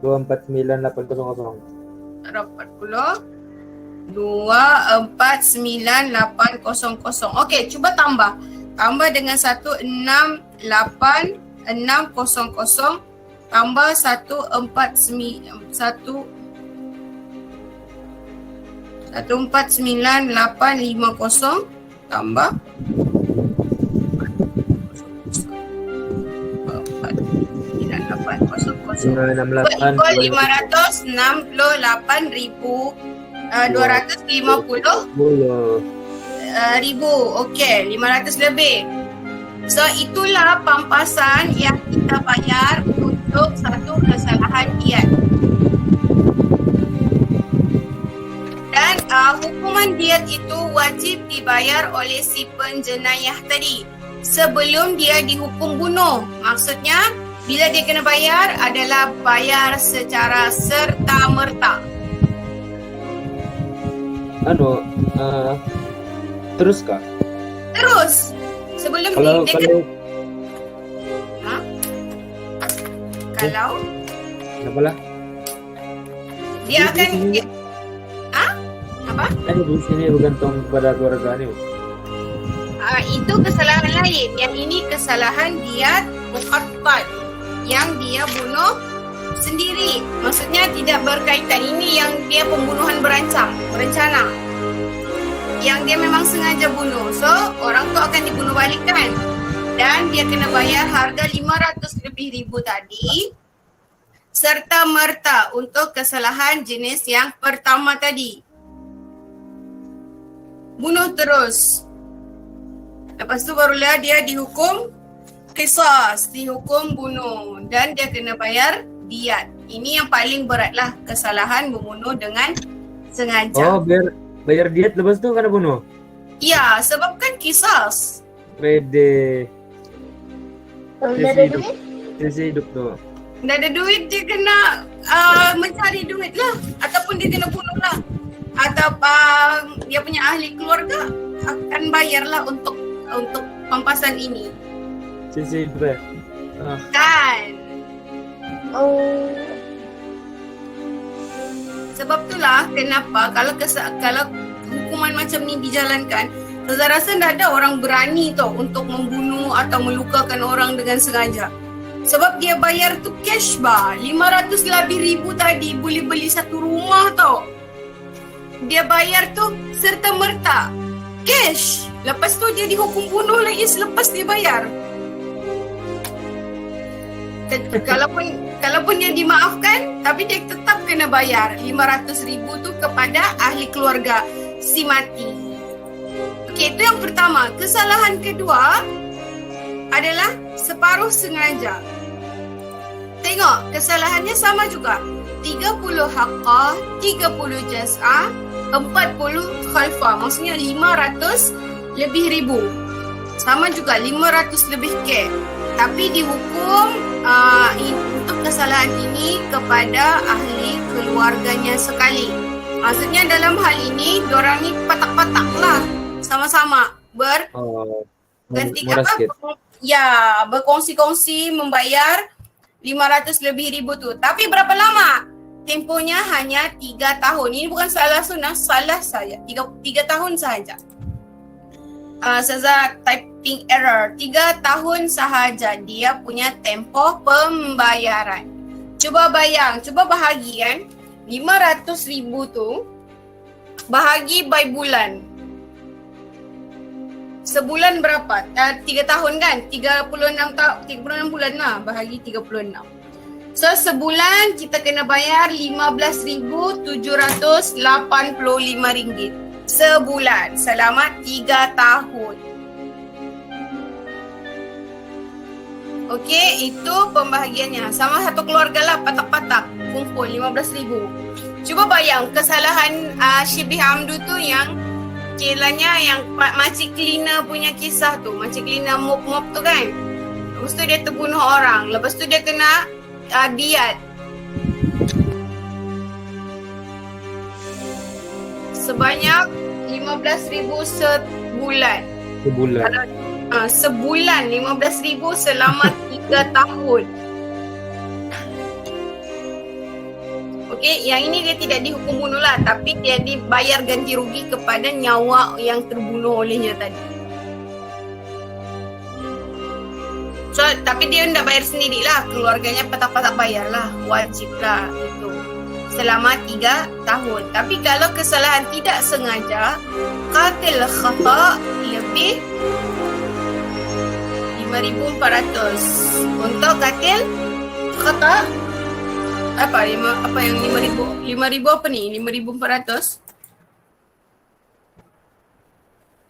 249,800. Darab 40. 249,800. Okey, cuba tambah. Tambah dengan 168,600 tambah 149,850 tambah 49800 568,250 ribu. Okey, 500 lebih. So itulah pampasan yang kita bayar untuk satu kesalahan diet. Dan hukuman diet itu wajib dibayar oleh si penjenayah tadi sebelum dia dihukum bunuh. Maksudnya bila dia kena bayar adalah bayar secara serta-merta. Terus kah? Terus sebelum Kalau dia kalau kalau kenapa lah? dia akan apa? Kan di sini bergantung kepada keluarga ni. Itu kesalahan lain. Yang ini kesalahan diat muqattad yang dia bunuh sendiri. Maksudnya tidak berkaitan. Ini yang dia pembunuhan berencana. Yang dia memang sengaja bunuh. So, orang tu akan dibunuh balikan. Dan dia kena bayar harga 500 lebih ribu tadi serta merta untuk kesalahan jenis yang pertama tadi. Bunuh terus. Lepas tu barulah dia dihukum qisas, dihukum bunuh dan dia kena bayar diat. Ini yang paling beratlah, kesalahan membunuh dengan sengaja. Oh, bayar diet lepas tu kena bunuh. Ya, sebab kan qisas. Pede. Kalau dah ada duit, Sisi hidup tu. Dah ada duit dia kena mencari duit lah ataupun dia kena bunuh lah. Atau dia punya ahli keluarga akan bayarlah untuk pampasan ini. Sisi hidup. Kan? oh, Sebab itulah kenapa kalau hukuman macam ni dijalankan, saya rasa tak ada orang berani tau untuk membunuh atau melukakan orang dengan sengaja. Sebab dia bayar tu cash bah. 500 lebih ribu tadi boleh beli satu rumah tau. Dia bayar tu serta merta cash. Lepas tu dia dihukum bunuh lagi selepas dia bayar. Kalaupun dia dimaafkan, tapi dia tetap kena bayar 500 ribu tu kepada ahli keluarga si mati. Okey, itu yang pertama. Kesalahan kedua adalah separuh sengaja. Tengok, kesalahannya sama juga. 30 haqqah, 30 jaz'ah, 40 khalfah. Maksudnya 500 lebih ribu. Sama juga 500 lebih K. Tapi dihukum untuk kesalahan ini kepada ahli keluarganya sekali. Maksudnya dalam hal ini, diorang ni patak-patak lah. Sama-sama Murah sikit. berkongsi-kongsi membayar 500 lebih ribu tu. Tapi berapa lama? Tempohnya hanya 3 tahun. Ini bukan salah sunnah, salah saja. 3 tahun sahaja. Saza typing error. 3 tahun sahaja dia punya tempoh pembayaran. Cuba bahagi kan. 500 ribu tu bahagi by bulan. Sebulan berapa? 3 tahun kan? 36 bulan lah. Bahagi 36. So sebulan kita kena bayar RM15,785 sebulan selama 3 tahun. Okey, itu pembahagiannya. Sama satu keluarga lah, patak-patak kumpul 15,000. Cuba bayang kesalahan Syibih Hamdu tu yang kiranya yang makcik cleaner punya kisah tu. Makcik cleaner mop tu kan. Lepas tu dia terbunuh orang. Lepas tu dia kena diat. sebanyak 15,000 sebulan. Sebulan. Sebulan 15,000 selama 3 tahun. Okey, yang ini dia tidak dihukum bunuh lah, tapi dia dibayar ganti rugi kepada nyawa yang terbunuh olehnya tadi. So, tapi dia tidak bayar sendirilah, keluarganya patah-patah bayar lah, wajib lah itu. Selama 3 tahun. Tapi kalau kesalahan tidak sengaja, qatil khata lebih 5,400. Untuk qatil khata apa yang 5,000? 5,000 apa ni? 5,400?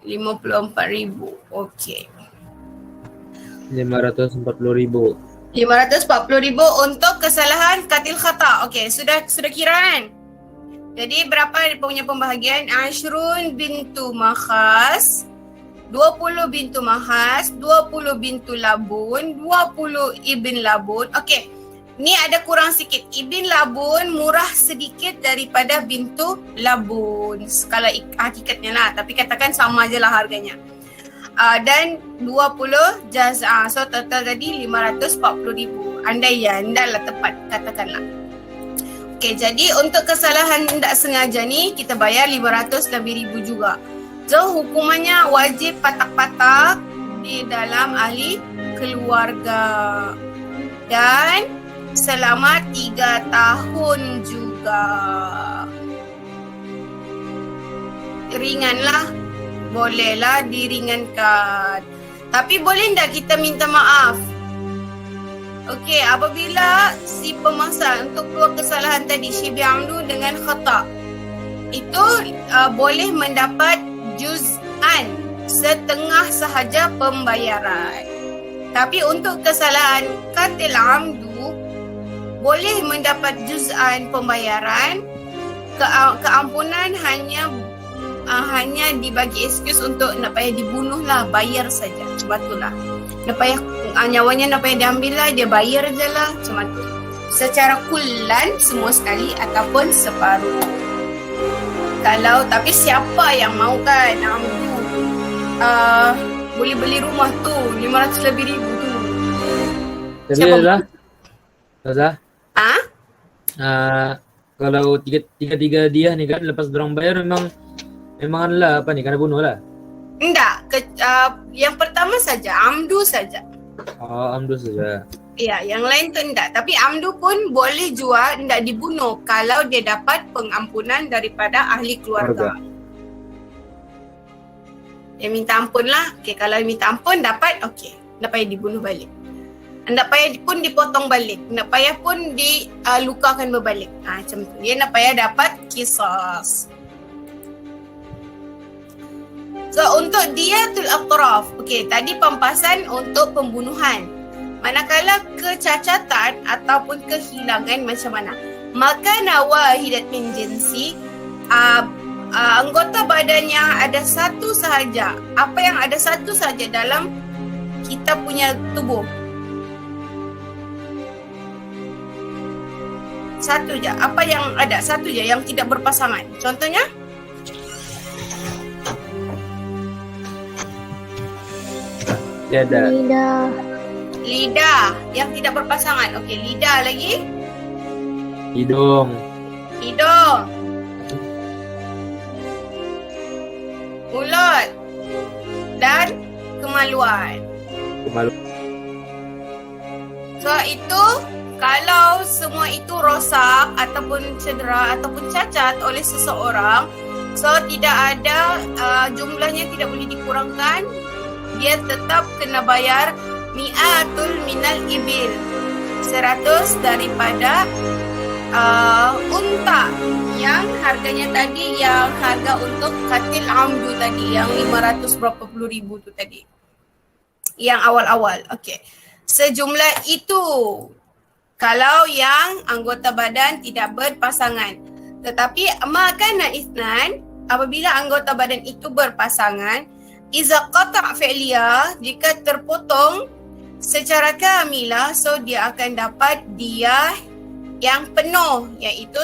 54,000. Okey. 540,000. 540,000 untuk kesalahan qatil khata. Okey, sudah kira kan? Jadi berapa dia punya pembahagian? Ashrun bintu Makhas, 20 bintu Mahas, 20 bintu Labun, 20 Ibn Labun. Okey. Ni ada kurang sikit. Ibn Labun murah sedikit daripada bintu Labun. Kalau hakikatnya lah. Tapi katakan sama je lah harganya. Dan 20 jaz'ah. So total tadi 540,000. Andaian dah lah tepat katakanlah. Okey, jadi untuk kesalahan tidak sengaja ni kita bayar 500 lebih ribu juga. So hukumannya wajib patak-patak di dalam ahli keluarga. Dan selama 3 tahun juga. Ringanlah. Bolehlah diringankan. Tapi boleh tak kita minta maaf? Okey, apabila si pemasal untuk dua kesalahan tadi, syibi amdu dengan khata, itu boleh mendapat juz'an, setengah sahaja pembayaran. Tapi untuk kesalahan qatil amdu, boleh mendapat juz'an pembayaran, keampunan hanya dibagi excuse untuk nak payah dibunuh lah, bayar saja, macam tu lah. Nak payah nyawanya nak payah diambil lah, dia bayar je lah, macam tu. Secara kullan semua sekali ataupun separuh. Kalau tapi siapa yang mau kan amdu boleh beli rumah tu 500 lebih ribu tu. Jadi Zah. Ah? Kalau tiga dia ni kan lepas dorang bayar memang lah apa ni, kena bunuh lah. Enggak, yang pertama saja, amdu saja. Oh, amdu saja. Ya, yang lain tu enggak. Tapi amdu pun boleh juga enggak dibunuh kalau dia dapat pengampunan daripada ahli keluarga. Dia minta ampun lah. Okay, kalau minta ampun dapat, okay. Tak payah dibunuh balik. Tak payah pun dipotong balik. Tak payah pun dilukakan berbalik. Macam tu. Dia tak payah dapat qisas. So, untuk diyatul atraf. Okay, tadi pampasan untuk pembunuhan. Manakala kecacatan ataupun kehilangan macam mana? Maka wahidat min jinsi, anggota badannya ada satu sahaja. Apa yang ada satu sahaja dalam kita punya tubuh? Satu je. Apa yang ada? Satu je yang tidak berpasangan. Contohnya? Tiada. Lidah yang tidak berpasangan. Okey, lidah lagi. Hidung. Mulut. Dan kemaluan. So itu kalau semua itu rosak ataupun cedera ataupun cacat oleh seseorang, so tidak ada jumlahnya tidak boleh dikurangkan, dia tetap kena bayar mi'atul minal ibil, 100 daripada unta yang harganya tadi, yang harga untuk qatil amdu tadi, yang 500 berapa puluh ribu tu tadi, yang awal-awal. Okey, sejumlah itu kalau yang anggota badan tidak berpasangan. Tetapi makana ithnan, apabila anggota badan itu berpasangan, iza qata' fi'liyah, jika terpotong secara kamilah, so dia akan dapat diyah yang penuh, iaitu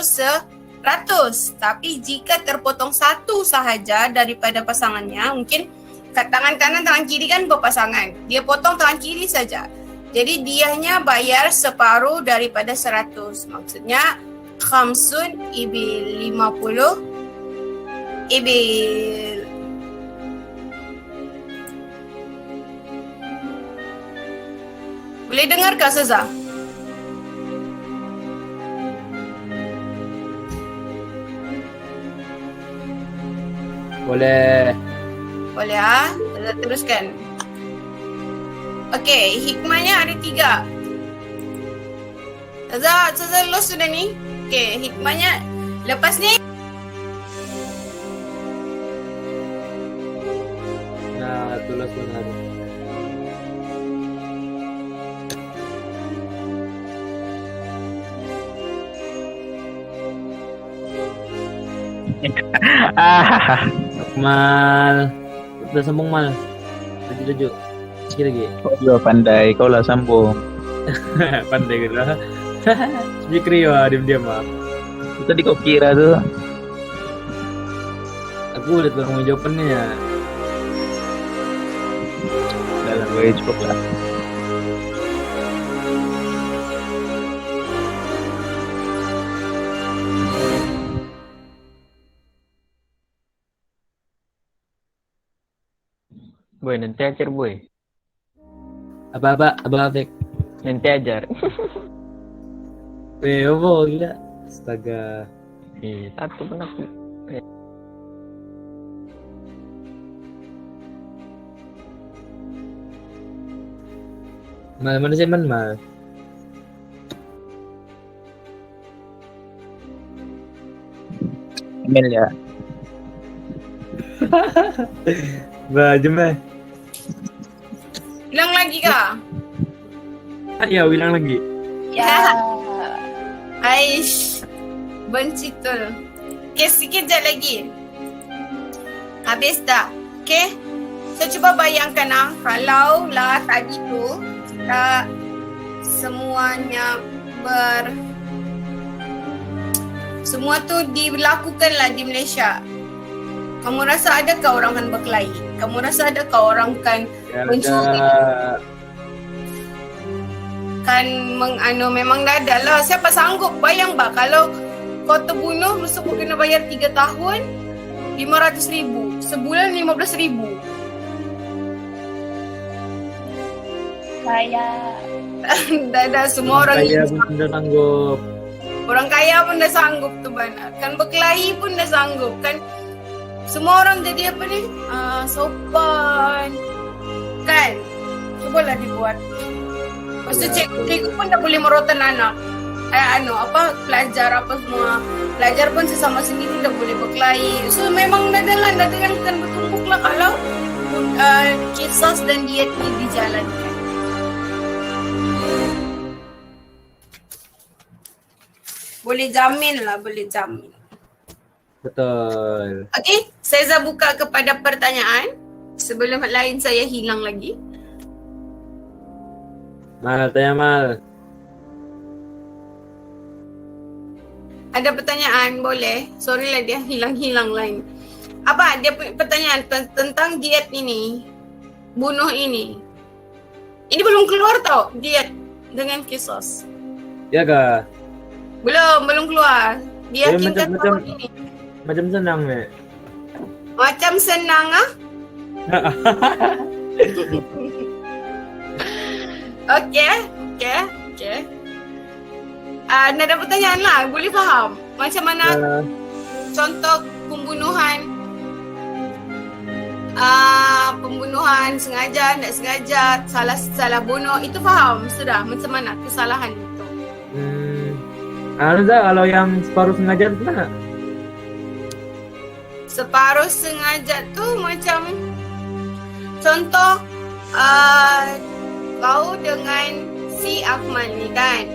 100. Tapi jika terpotong satu sahaja daripada pasangannya, mungkin tangan kanan, tangan kiri kan berpasangan. Dia potong tangan kiri saja. Jadi diahnya bayar separuh daripada 100. Maksudnya khamsun ibil 50 ibil. Boleh dengar Kak Seza? Boleh. Boleh ah? Kita teruskan. Okey, hikmahnya ada 3. Seza lulus sudah ni? Okey, hikmahnya lepas ni Nah, tulus benar. Ah, Mal. Udah sambung Mal. Laju. Sikit lagi. kau juga pandai. Kau lah sambung. Pandai gitu lah. Mikri wah diam-diam mah. Itu tadi kau kira tuh. Aku udah tengok jawabannya. Dalam gue cukup lah. Boy, nanti ajar boy. Apa Afik? Nanti ajar. Apa gila? Astaga. Satu pun aku. Mana sih Mal? Emil ya. Baju mah. bilang lagi Kak. Ya, bilang lagi. Ya. Aish, benci tu. Okay, sikit je lagi. Habis dah. Okay. So, cuba bayangkan kalau lah tadi tu kita semuanya semua tu dilakukanlah di Malaysia. Kamu rasa adakah orang akan berkelahi? Kamu rasa adakah orang akan mencuri? Kan memang dah ada lah. Siapa sanggup bayang bah kalau kau terbunuh mesti kau kena bayar 3 tahun 500,000, sebulan 15,000. Kayak Dah semua orang kaya pun dah sanggup. orang kaya pun dah sanggup tu benar. Kan berkelahi pun dah sanggup kan. Semua orang jadi apa ni? Sopan. Kan? Cubalah dibuat. Lepas tu cikgu pun dah boleh merotan anak. Pelajar apa semua. Pelajar pun sesama sendiri dah boleh berkelahi. So memang dah ada yang akan bertumbuk lah kalau kisah dan diet ni dijalankan. Boleh jamin lah, boleh jamin. Betul. Okey, saya buka kepada pertanyaan sebelum lain saya hilang lagi. Mal, tanya Mal. Ada pertanyaan boleh? Sorry lah dia hilang-hilang lain. Apa dia pertanyaan tentang diet ini? Bunuh ini. Ini belum keluar tau diet dengan kisos. Ya kah? Belum keluar. Dia kita macam tahun ini. macam senang ni. Macam senang ah. Okey. Ada pertanyaan lah, boleh faham? Macam mana contoh pembunuhan sengaja, tak sengaja, salah bunuh, itu faham sudah macam mana kesalahan itu. Ada kalau yang separuh sengaja tu mana? Separuh sengaja tu macam contoh kau dengan si Akmal ni kan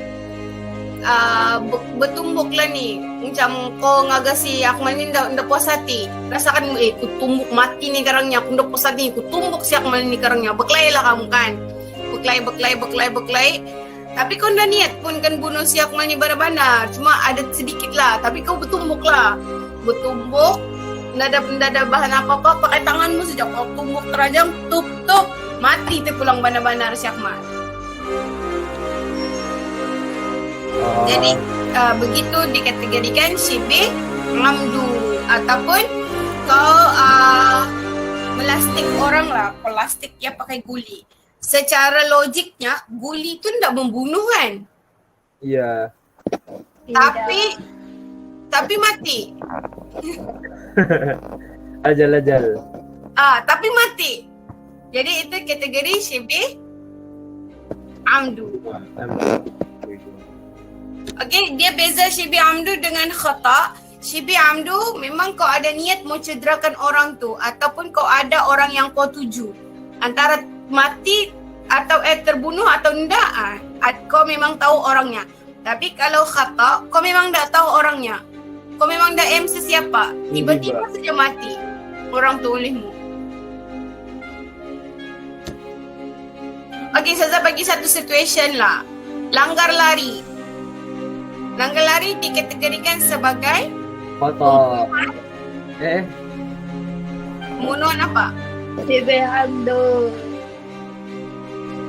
bertumbuk lah ni. Macam kau ngaga si Akmal ni dah puas hati. Rasakan ku tumbuk mati ni karangnya. Aku dah puas hati. Ku tumbuk si Akmal ni karangnya. Berkelahi lah kamu kan. Berkelahi. Tapi kau dah niat pun kan bunuh si Akmal ni benar-benar. Cuma ada sedikit lah. Tapi kau bertumbuk lah. Bertumbuk. Nggak ada bahan apa-apa. Pakai tanganmu saja. Kau tumbuk terajang. Tup. Mati tu pulang benar-benar si Akmal. Jadi begitu dikategorikan syibih amdu. Ataupun kau melastik orang lah. Plastik ya pakai guli. Secara logiknya, guli tu tidak membunuh kan? Iya. Tapi mati. Ajal. Tapi mati. Jadi itu kategori syibih amdu. Okey, dia beza syibih amdu dengan khata'. Syibih amdu memang kau ada niat mau cederakan orang tu ataupun kau ada orang yang kau tuju. Antara mati atau terbunuh atau tidak, kau memang tahu orangnya. Tapi kalau khata', kau memang tak tahu orangnya. Kau memang tak aim sesiapa. Tiba-tiba saja mati orang tu olehmu. Okey, saya bagi satu situation lah. Langgar lari. Langgar lari dikategorikan sebagai Foto. Munon apa? Syibih amdu.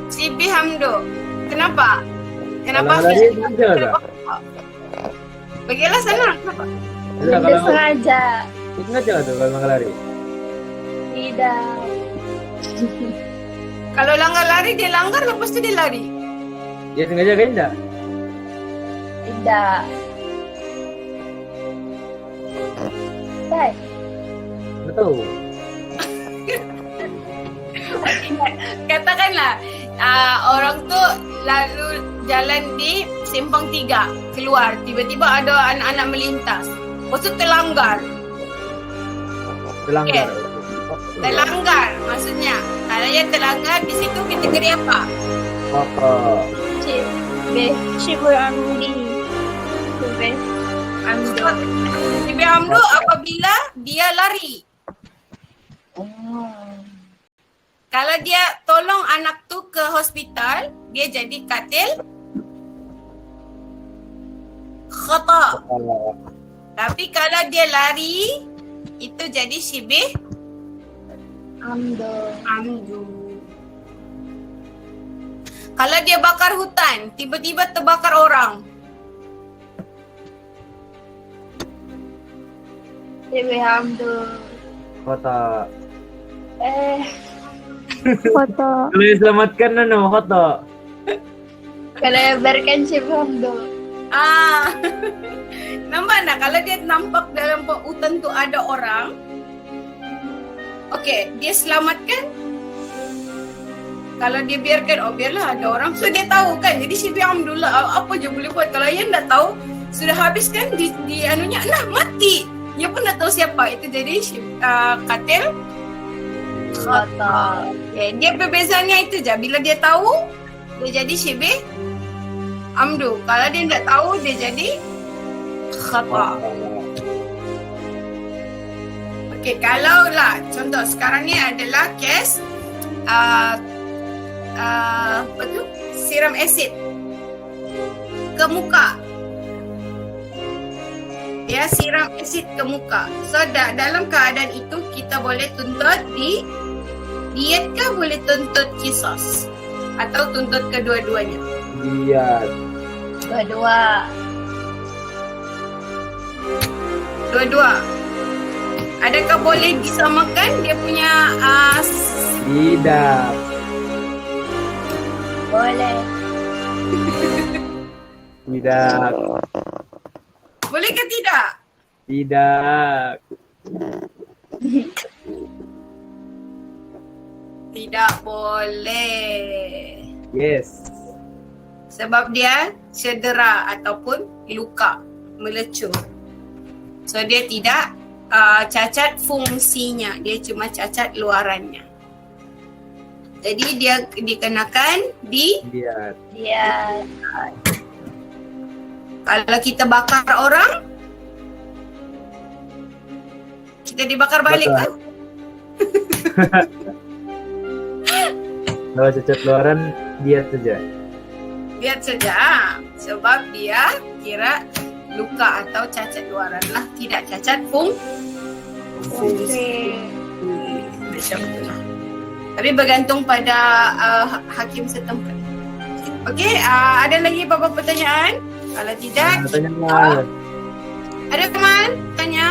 Syibih amdu. Kenapa? Kalau lari sengaja tak? Bagilah sana. Kenapa? Enggak, Tidak kalau sengaja. sengaja tuh kalau langgar lari. Tidak. Kalau langgar lari, dia langgar lepas tu dia lari. Dia sengaja kan enggak? Tidak. Baik. Betul. Katakanlah orang tu lalu jalan di simpang 3 keluar, tiba-tiba ada anak-anak melintas. Lepas tu terlanggar. Terlanggar. Terlanggar maksudnya. Kalau yang terlanggar di situ kategori apa? Foto. Syibih amdi. Syibih amdu. Syibih amdu apabila dia lari. Kalau dia tolong anak tu ke hospital, dia jadi katil khata'. Tapi kalau dia lari, itu jadi syibih amdu. Kalau dia bakar hutan, tiba-tiba terbakar orang. Syibih amdu. Foto. Foto. Kalau diselamatkan foto. Kalau lebarkan syibih amdu. Nampak tak? Kalau dia nampak dalam hutan tu ada orang, okey, dia selamatkan. Kalau dia biarkan, biarlah ada orang. So dia tahu kan, jadi syibih amdullah, apa je boleh buat. Kalau yang tak tahu, sudah habis kan di anunya, mati. Dia pun tak tahu siapa. Itu jadi katil khata'. Okay, dia perbezanya itu je. Bila dia tahu, dia jadi syibih amdu. Kalau dia tak tahu, dia jadi khata'. Okey, kalau lah contoh sekarang ni adalah kes apa tu? Siram asid ke muka. Ya, siram asid ke muka. So dalam keadaan itu kita boleh tuntut diet ke boleh tuntut kisos atau tuntut kedua-duanya? Diet. Dua-dua. Adakah boleh disamakan dia punya Tidak. Boleh. Tidak. boleh ke tidak? Tidak. Tidak boleh. Yes. Sebab dia cedera ataupun luka, melecur. So dia tidak cacat fungsinya, dia cuma cacat luarannya. Jadi dia dikenakan Diet. Dia. kalau kita bakar orang, kita dibakar balik Bakar. kan? Kalau cacat luaran diet saja. biar saja. Sebab dia kira luka atau cacat luaran lah, tidak cacat fungsi. Macam itulah. Tapi bergantung pada hakim setempat. Okey, ada lagi beberapa pertanyaan? Kalau tidak, Tanya mal. ada teman tanya?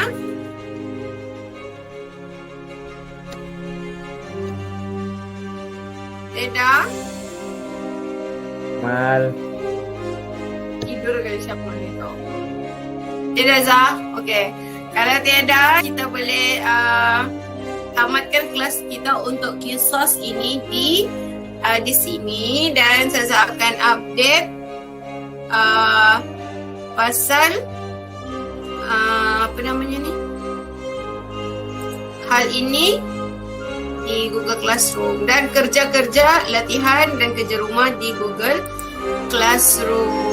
Tidak? Mal. Tidur ke siapa ni tu? Tidak, Zah? Okey. Kalau tiada, kita boleh tamatkan kelas kita untuk kisos ini di sini, dan saya akan update pasal apa namanya ni? Hal ini di Google Classroom, dan kerja-kerja latihan dan kerja rumah di Google Classroom.